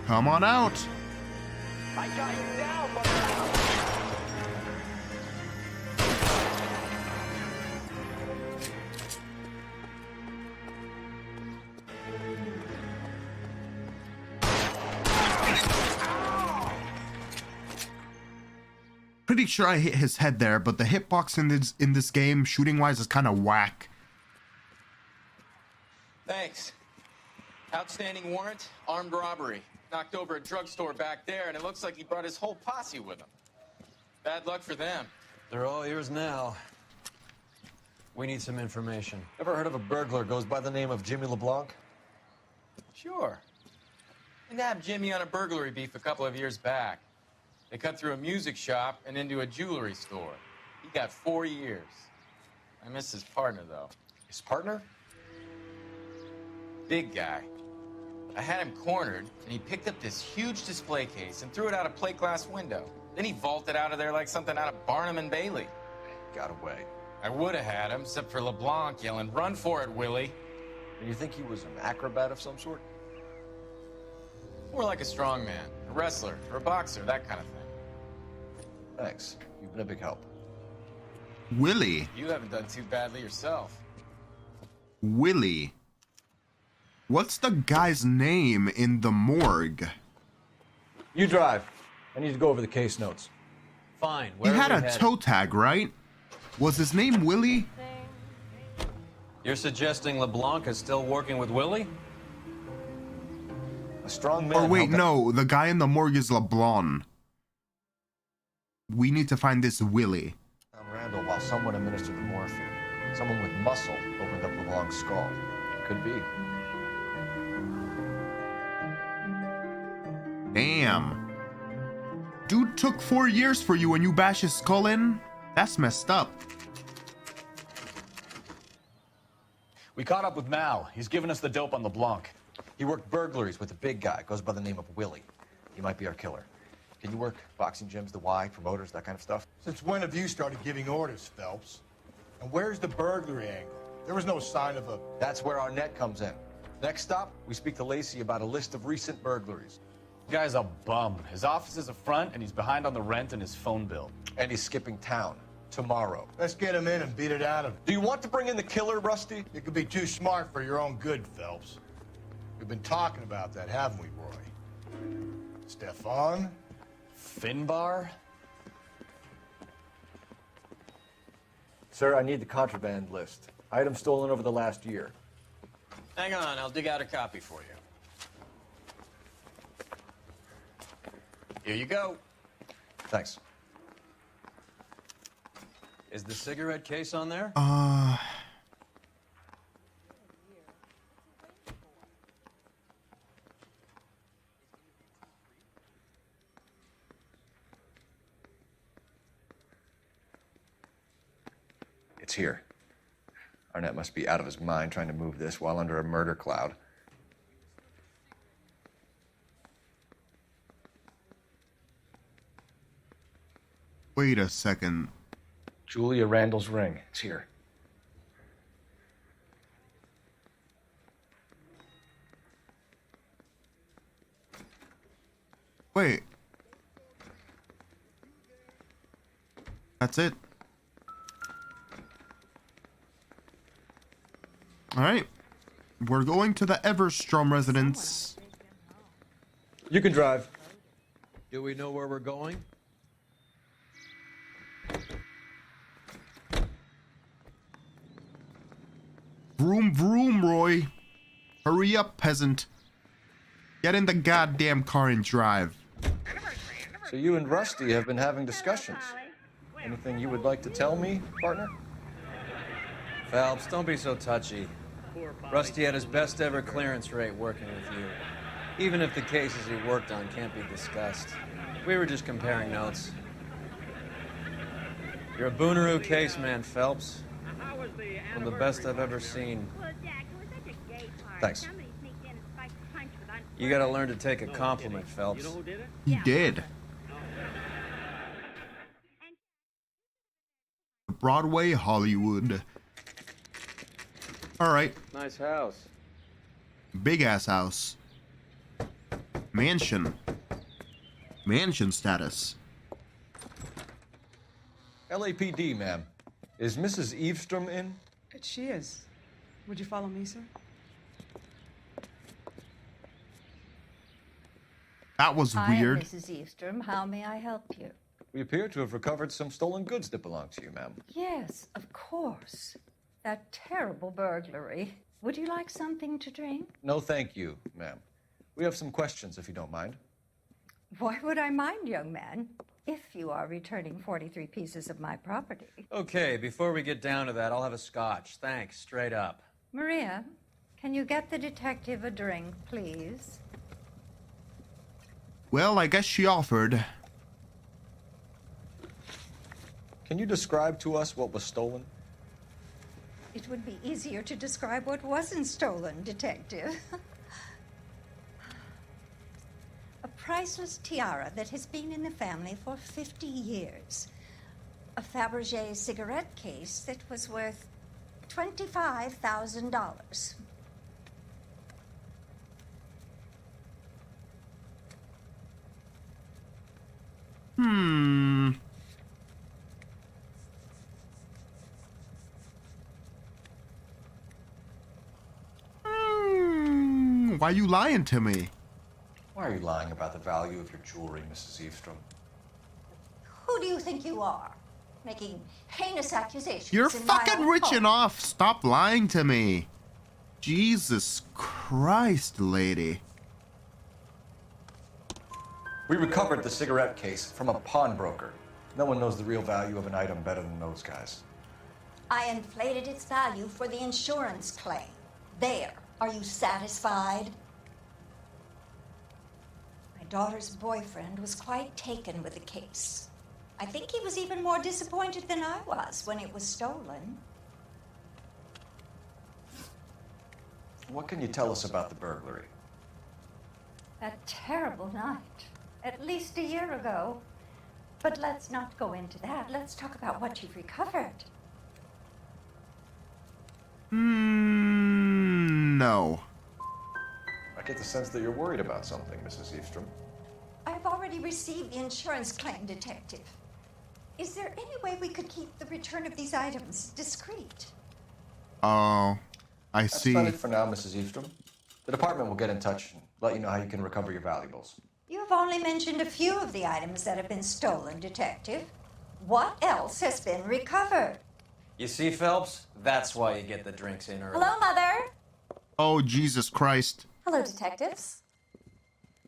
Come on out. I got you now, but... Pretty sure I hit his head there, but the hitbox in this game, shooting wise, is kind of whack. Thanks. Outstanding warrant, armed robbery. Knocked over a drugstore back there, and it looks like he brought his whole posse with him. Bad luck for them. They're all yours now. We need some information. Ever heard of a burglar goes by the name of Jimmy LeBlanc? Sure. We nabbed Jimmy on a burglary beef a couple of years back. They cut through a music shop and into a jewelry store. He got 4 years. I miss his partner, though. His partner? Big guy. I had him cornered, and he picked up this huge display case and threw it out a plate glass window. Then he vaulted out of there like something out of Barnum and Bailey. Got away. I would have had him, except for LeBlanc yelling, "Run for it, Willie!" And you think he was an acrobat of some sort? More like a strongman, a wrestler, or a boxer, that kind of thing. Thanks. You've been a big help. Willie. You haven't done too badly yourself. Willie. What's the guy's name in the morgue? You drive. I need to go over the case notes. Fine. He had a toe tag, right? Was his name Willie? You're suggesting LeBlanc is still working with Willie? A strong man. Or wait, no. The guy in the morgue is LeBlanc. We need to find this Willie. Randall, while someone administered the morphine, someone with muscle opened up LeBlanc's skull. Could be. Damn. Dude took 4 years for you and you bash his skull in? That's messed up. We caught up with Mal. He's given us the dope on LeBlanc. He worked burglaries with a big guy. Goes by the name of Willie. He might be our killer. Can you work boxing gyms, the Y, promoters, that kind of stuff? Since when have you started giving orders, Phelps? And where's the burglary angle? There was no sign of a... That's where our net comes in. Next stop, we speak to Lacey about a list of recent burglaries. The guy's a bum. His office is a front, and he's behind on the rent and his phone bill. And he's skipping town tomorrow. Let's get him in and beat it out of him. Do you want to bring in the killer, Rusty? You could be too smart for your own good, Phelps. We've been talking about that, haven't we, Roy? Stefan? Finbar? Sir, I need the contraband list. Items stolen over the last year. Hang on, I'll dig out a copy for you. Here you go. Thanks. Is the cigarette case on there? It's here. Arnett must be out of his mind trying to move this while under a murder cloud. Wait a second. Julia Randall's ring. It's here. Wait. That's it. Alright. We're going to the Everstrom residence. You can drive. Do we know where we're going? Vroom, vroom, Roy. Hurry up, peasant. Get in the goddamn car and drive. So you and Rusty have been having discussions. Anything you would like to tell me, partner? Phelps, don't be so touchy. Rusty had his best ever clearance rate working with you. Even if the cases he worked on can't be discussed. We were just comparing notes. You're a Booneroo case man, Phelps. One of the best I've ever seen. Thanks. You gotta learn to take a compliment, Phelps. He did. Broadway, Hollywood. Alright. Nice house. Big ass house. Mansion. Mansion status. LAPD, ma'am. Is Mrs. Eavestrom in? She is. Would you follow me, sir? That was weird. Hi, Mrs. Eavestrom. How may I help you? We appear to have recovered some stolen goods that belong to you, ma'am. Yes, of course. That terrible burglary. Would you like something to drink? No, thank you, ma'am. We have some questions, if you don't mind. Why would I mind, young man? If you are returning 43 pieces of my property. Okay, before we get down to that, I'll have a scotch. Thanks, straight up. Maria, can you get the detective a drink, please? Well, I guess she offered. Can you describe to us what was stolen? It would be easier to describe what wasn't stolen, Detective. A priceless tiara that has been in the family for 50 years. A Fabergé cigarette case that was worth $25,000. Why are you lying to me? Why are you lying about the value of your jewelry, Mrs. Eavestrom? Who do you think you are? Making heinous accusations. You're in my fucking own rich home. and off. Stop lying to me. Jesus Christ, lady. We recovered the cigarette case from a pawnbroker. No one knows the real value of an item better than those guys. I inflated its value for the insurance claim. There. Are you satisfied? My daughter's boyfriend was quite taken with the case. I think he was even more disappointed than I was when it was stolen. What can you tell us about the burglary? That terrible night. At least a year ago. But let's not go into that. Let's talk about what you've recovered. No. I get the sense that you're worried about something, Mrs. Eavestrom. I've already received the insurance claim, Detective. Is there any way we could keep the return of these items discreet? Oh, I That's see. not it for now, Mrs. Eavestrom. The department will get in touch and let you know how you can recover your valuables. You have only mentioned a few of the items that have been stolen, Detective. What else has been recovered? You see, Phelps? That's why you get the drinks in early. Hello, Mother. Oh, Jesus Christ. Hello, detectives.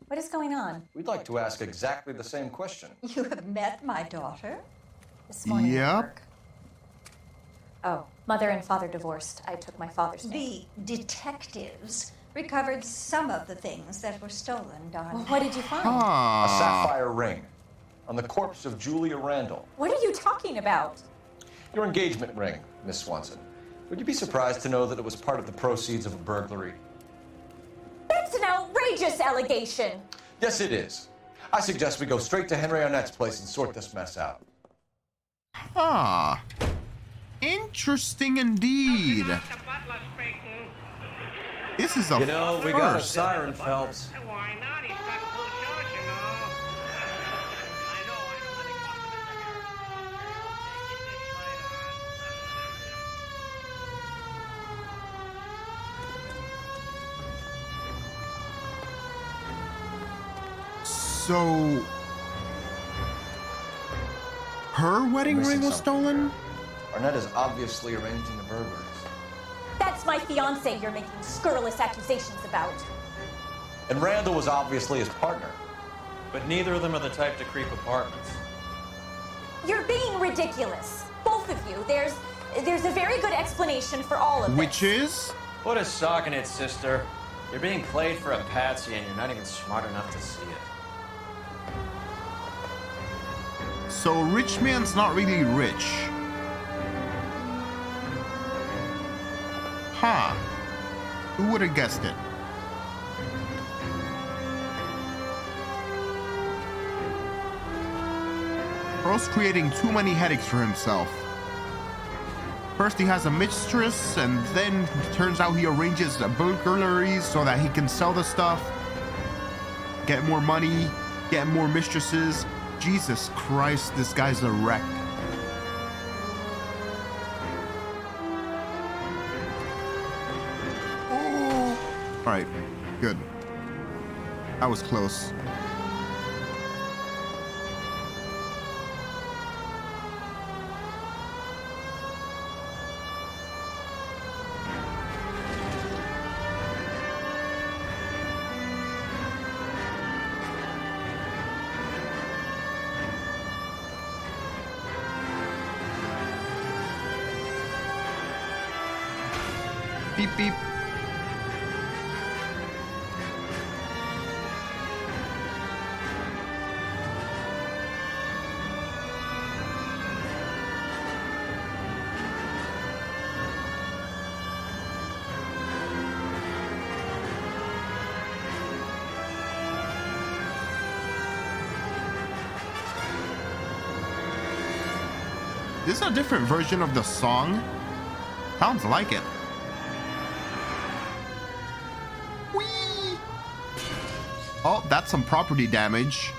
What is going on? We'd like to ask exactly the same question. You have met my daughter? This morning at Yep. work. Oh, mother and father divorced. I took my father's name. The detectives recovered some of the things that were stolen, darling. Well, what did you find? A sapphire ring on the corpse of Julia Randall. What are you talking about? Your engagement ring, Miss Swanson. Would you be surprised to know that it was part of the proceeds of a burglary? That's an outrageous allegation. Yes, it is. I suggest we go straight to Henry Arnett's place and sort this mess out. Ah. Interesting indeed. This is a You know, we got a first. siren, Phelps. So, her wedding Missing ring was something. stolen? Arnett is obviously arranging the burglaries. That's my fiance you're making scurrilous accusations about. And Randall was obviously his partner. But neither of them are the type to creep apartments. You're being ridiculous. Both of you. There's a very good explanation for all of this. Which is? Put a sock in it, sister. You're being played for a patsy and you're not even smart enough to see it. So rich man's not really rich. Huh. Who would have guessed it? Bro's creating too many headaches for himself. First he has a mistress, and then it turns out he arranges burglaries so that he can sell the stuff, get more money, get more mistresses. Jesus Christ, this guy's a wreck. Alright, good. That was close. Beep beep. This is a different version of the song. Sounds like it. Whee! Oh, that's some property damage.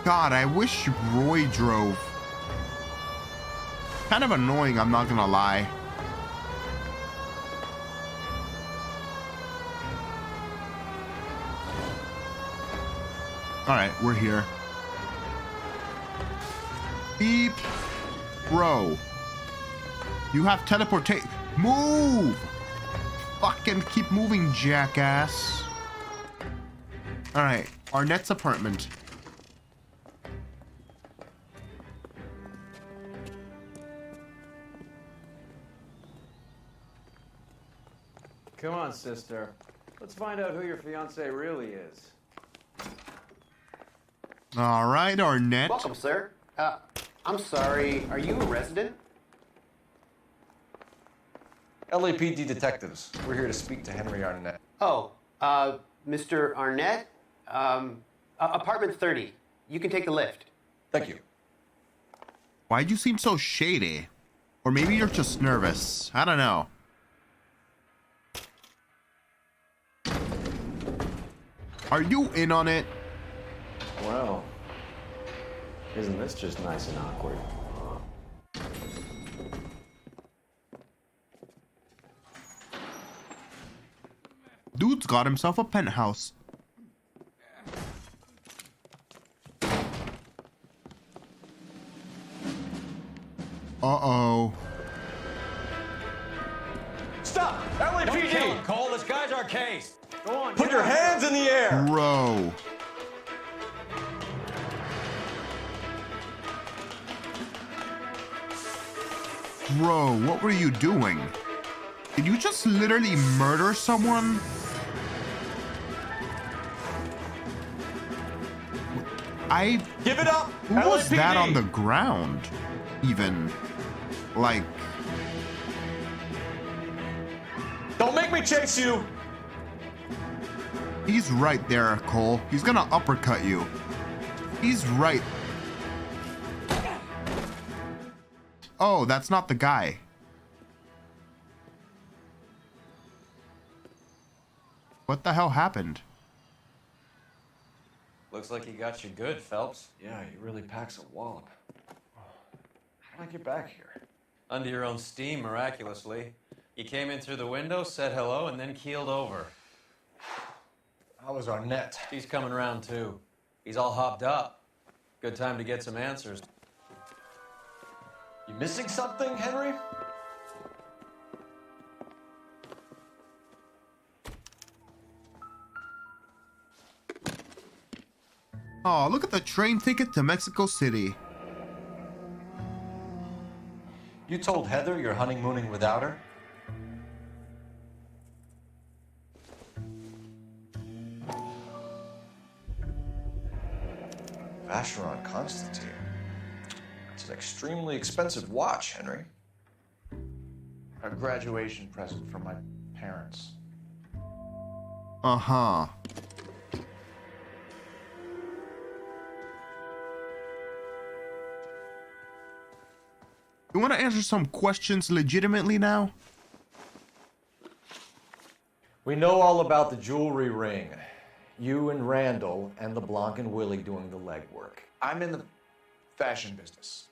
God, I wish Roy drove. Kind of annoying, I'm not gonna lie. All right, we're here. Beep. Bro. You have teleportation. Move! Fucking keep moving, jackass. All right, Arnett's apartment. Come on, sister. Let's find out who your fiance really is. All right, Arnett. Welcome, sir. I'm sorry, are you a resident? LAPD detectives. We're here to speak to Henry Arnett. Oh, Mr. Arnett? Apartment 30. You can take the lift. Thank you. Why'd you seem so shady? Or maybe you're just nervous. I don't know. Are you in on it? Well, isn't this just nice and awkward? Dude's got himself a penthouse. Uh-oh. Stop! LAPD! Cole, this guy's our case. Go on. Put your hands in the air! Bro. Bro, what were you doing? Did you just literally murder someone? Give it up! Who was LAPD. that on the ground? Even. Like. Don't make me chase you! He's right there, Cole. He's gonna uppercut you. He's right. Oh, that's not the guy. What the hell happened? Looks like he got you good, Phelps. Yeah, he really packs a wallop. How did I get back here? Under your own steam, miraculously. You came in through the window, said hello, and then keeled over. How was Arnett? He's coming around, too. He's all hopped up. Good time to get some answers. You missing something, Henry? Oh, look at the train ticket to Mexico City. You told Heather you're honeymooning without her? Vacheron Constantine. It's an extremely expensive watch, Henry. A graduation present from my parents. Uh-huh. You want to answer some questions legitimately now? We know all about the jewelry ring. You and Randall and LeBlanc and Willie doing the legwork. I'm in the fashion business.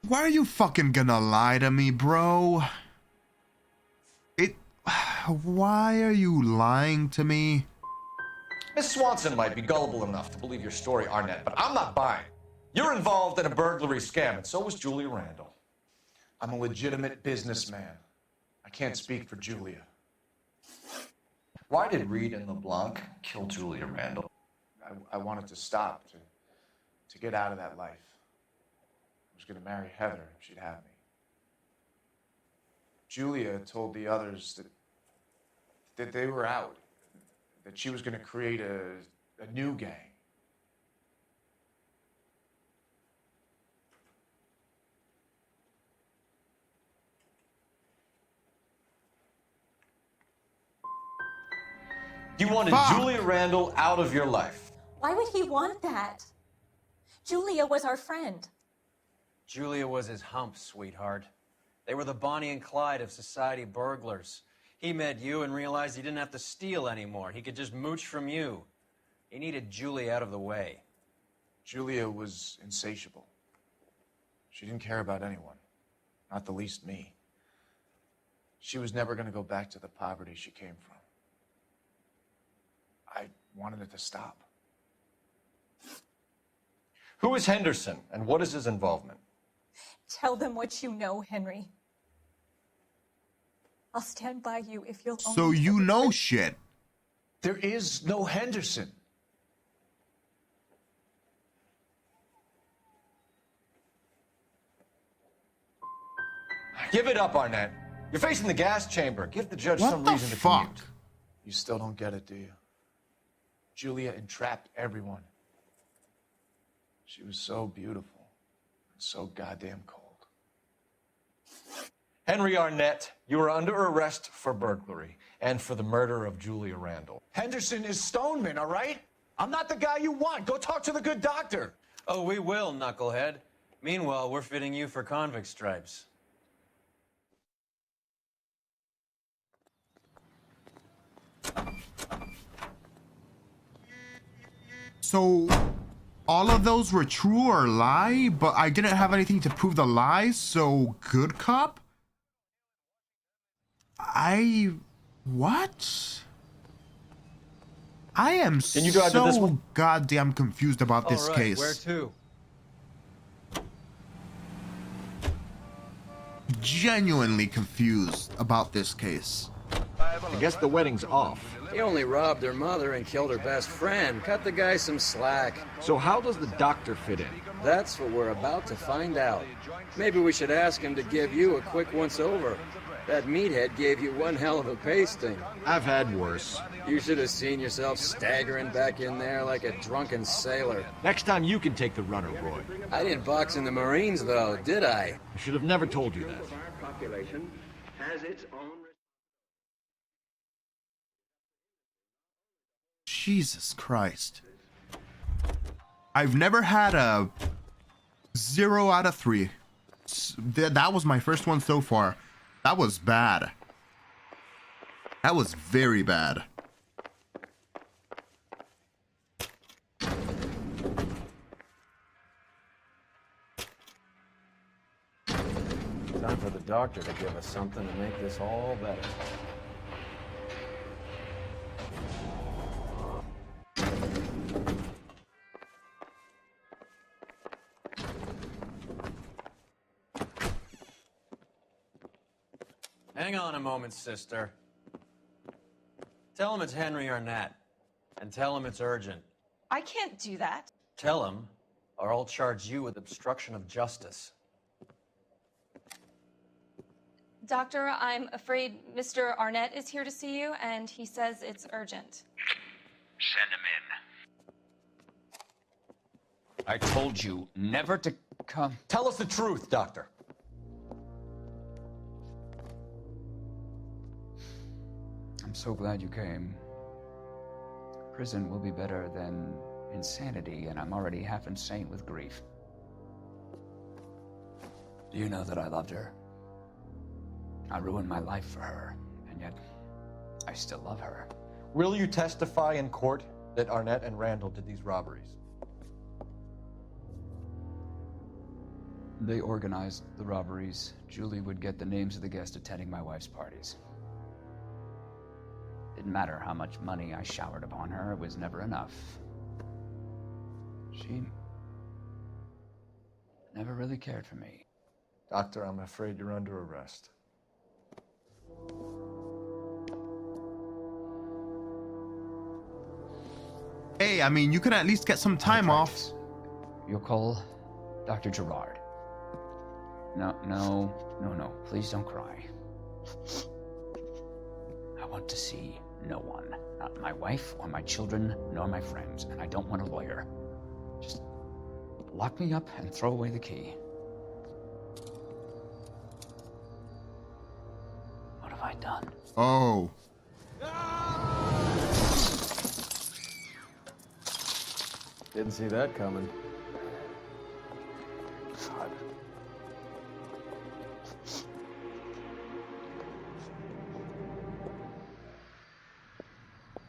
Why are you fucking gonna lie to me, bro? Why are you lying to me? Miss Swanson might be gullible enough to believe your story, Arnett, but I'm not buying. You're involved in a burglary scam, and so was Julia Randall. I'm a legitimate businessman. I can't speak for Julia. Why did Reed and LeBlanc kill Julia Randall? I wanted to stop, to get out of that life. I was going to marry Heather if she'd have me. Julia told the others that they were out, that she was going to create a new gang. You wanted Julia Randall out of your life. Why would he want that? Julia was our friend. Julia was his hump, sweetheart. They were the Bonnie and Clyde of society burglars. He met you and realized he didn't have to steal anymore. He could just mooch from you. He needed Julia out of the way. Julia was insatiable. She didn't care about anyone, not the least me. She was never going to go back to the poverty she came from. I wanted it to stop. Who is Henderson, and what is his involvement? Tell them what you know, Henry. I'll stand by you if you'll only So you know shit. There is no Henderson. Give it up, Arnett. You're facing the gas chamber. Give the judge some reason to fuck? commute. You still don't get it, do you? Julia entrapped everyone. She was so beautiful and so goddamn cold. Henry Arnett, you are under arrest for burglary and for the murder of Julia Randall. Henderson is Stoneman, all right? I'm not the guy you want. Go talk to the good doctor. Oh, we will, knucklehead. Meanwhile, we're fitting you for convict stripes. So, all of those were true or lie, but I didn't have anything to prove the lies, so good cop? What? I am Can you drive to this so one? goddamn confused about this All right, case. where to? Genuinely confused about this case. I guess the wedding's off. He only robbed her mother and killed her best friend. Cut the guy some slack. So how does the doctor fit in? That's what we're about to find out. Maybe we should ask him to give you a quick once-over. That meathead gave you one hell of a pasting. I've had worse. You should have seen yourself staggering back in there like a drunken sailor. Next time you can take the runner, Roy. I didn't box in the Marines, though, did I? I should have never told you that. Population has its own. Jesus Christ. I've never had a 0 out of 3. That was my first one so far. That was bad. That was very bad. Time for the doctor to give us something to make this all better. Hang on a moment, sister. Tell him it's Henry Arnett. And tell him it's urgent. I can't do that. Tell him, or I'll charge you with obstruction of justice. Doctor, I'm afraid Mr. Arnett is here to see you, and he says it's urgent. Send him in. I told you never to come. Tell us the truth, Doctor. I'm so glad you came. Prison will be better than insanity, and I'm already half insane with grief. Do you know that I loved her? I ruined my life for her, and yet I still love her. Will you testify in court that Arnett and Randall did these robberies? They organized the robberies. Julie would get the names of the guests attending my wife's parties. Didn't matter how much money I showered upon her, it was never enough. She never really cared for me. Doctor, I'm afraid you're under arrest. Hey, I mean, you could at least get some time off. You'll call Dr. Gerard. No. Please don't cry. I want to see no one. Not my wife or my children, nor my friends. And I don't want a lawyer. Just lock me up and throw away the key. What have I done? Oh. Didn't see that coming. God.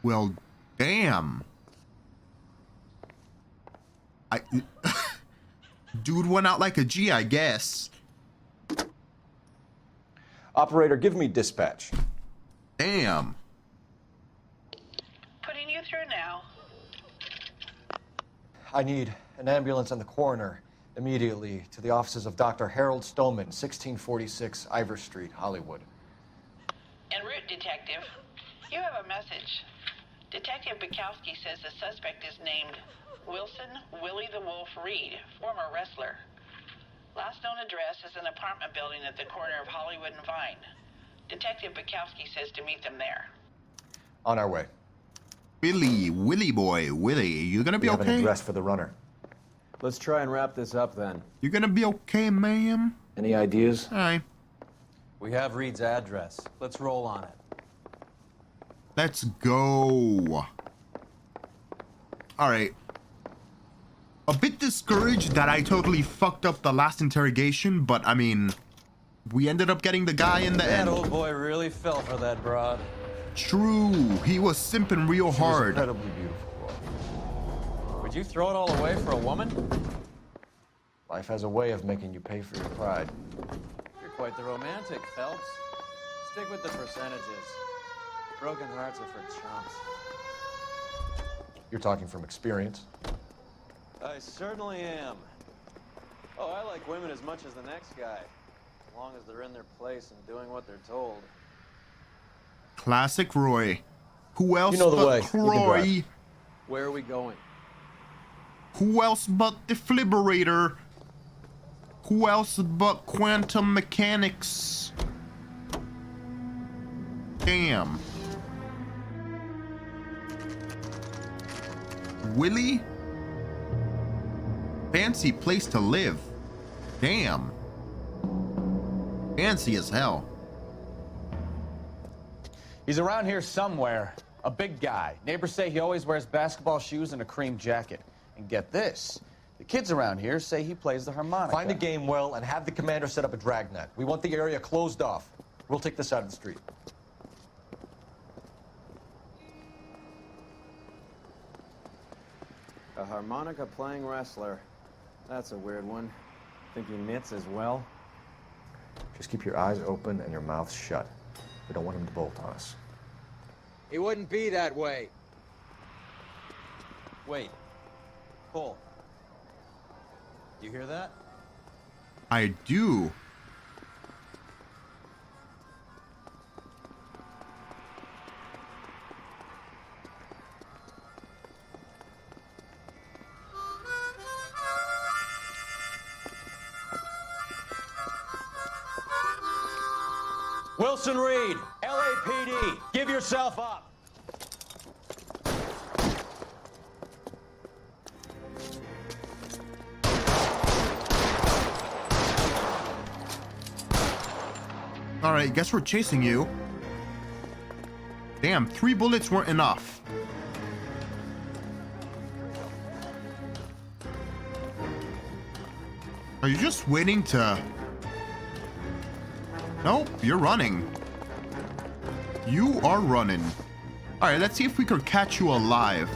Well, damn. Dude went out like a G, I guess. Operator, give me dispatch. Damn. Putting you through now. I need an ambulance and the coroner immediately to the offices of Dr. Harold Stoneman, 1646 Ivor Street, Hollywood. En route, Detective. You have a message. Detective Bukowski says the suspect is named Wilson Willie the Wolf Reed, former wrestler. Last known address is an apartment building at the corner of Hollywood and Vine. Detective Bukowski says to meet them there. On our way. Willie boy, you gonna be we have okay? an address for the runner. Let's try and wrap this up then. You gonna be okay, ma'am? Any ideas? Aye. We have Reed's address. Let's roll on it. Let's go. All right. A bit discouraged that I totally fucked up the last interrogation, but I mean, we ended up getting the guy in the end. That old boy really fell for that broad. True, he was simping real hard. Incredibly beautiful. Would you throw it all away for a woman? Life has a way of making you pay for your pride. You're quite the romantic, Phelps. Stick with the percentages. Broken hearts are for chumps. You're talking from experience. I certainly am. Oh, I like women as much as the next guy. As long as they're in their place and doing what they're told. Classic Roy. Who else You know the but way. You can Roy? drive. Where are we going? Who else but the Defibrillator? Who else but quantum mechanics? Damn. Willie? Fancy place to live. Damn. Fancy as hell. He's around here somewhere. A big guy. Neighbors say he always wears basketball shoes and a cream jacket. And get this, the kids around here say he plays the harmonica. Find the game well and have the commander set up a dragnet. We want the area closed off. We'll take this out of the street. A harmonica playing wrestler. That's a weird one. Think he knits as well? Just keep your eyes open and your mouth shut. We don't want him to bolt on us. He wouldn't be that way. Wait. Cole. You hear that? I do. Wilson Reed, LAPD, give yourself up. All right, guess we're chasing you. Damn, 3 bullets weren't enough. Are you just waiting to... Nope, you're running. You are running. All right, let's see if we could catch you alive.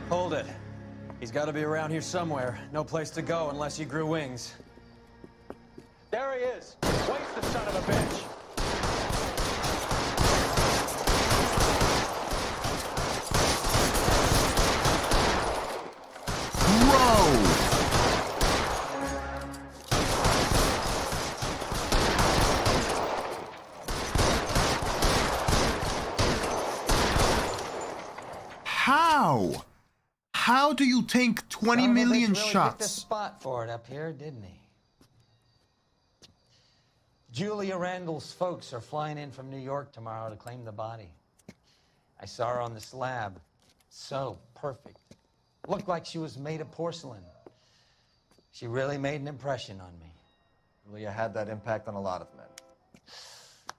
Hold it. He's got to be around here somewhere. No place to go unless he grew wings. There he is. Waste the son of a bitch. How? How do you tank 20 million shots? Picked a spot for it up here, didn't he? Julia Randall's folks are flying in from New York tomorrow to claim the body. I saw her on the slab. So perfect. Looked like she was made of porcelain. She really made an impression on me. Julia had that impact on a lot of men.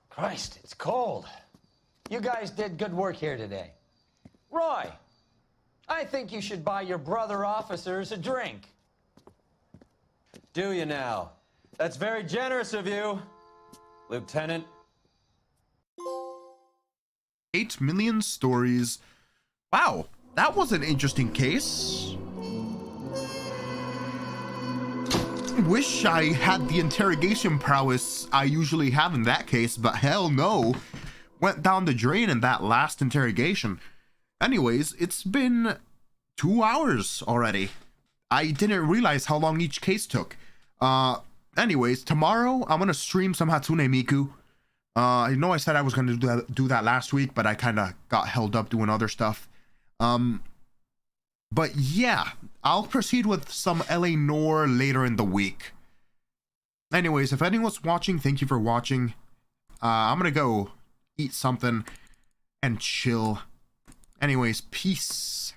Christ, it's cold. You guys did good work here today. Roy, I think you should buy your brother officers a drink. Do you now? That's very generous of you, Lieutenant. 8 million stories. Wow, that was an interesting case. Wish I had the interrogation prowess I usually have in that case, but hell no. Went down the drain in that last interrogation. Anyways, it's been 2 hours already. I didn't realize how long each case took. Anyways, tomorrow I'm gonna stream some Hatsune Miku. I know I said I was gonna do that last week, but I kind of got held up doing other stuff. But yeah, I'll proceed with some L.A. Noire later in the week. Anyways, if anyone's watching, thank you for watching. I'm gonna go eat something and chill. Anyways, peace.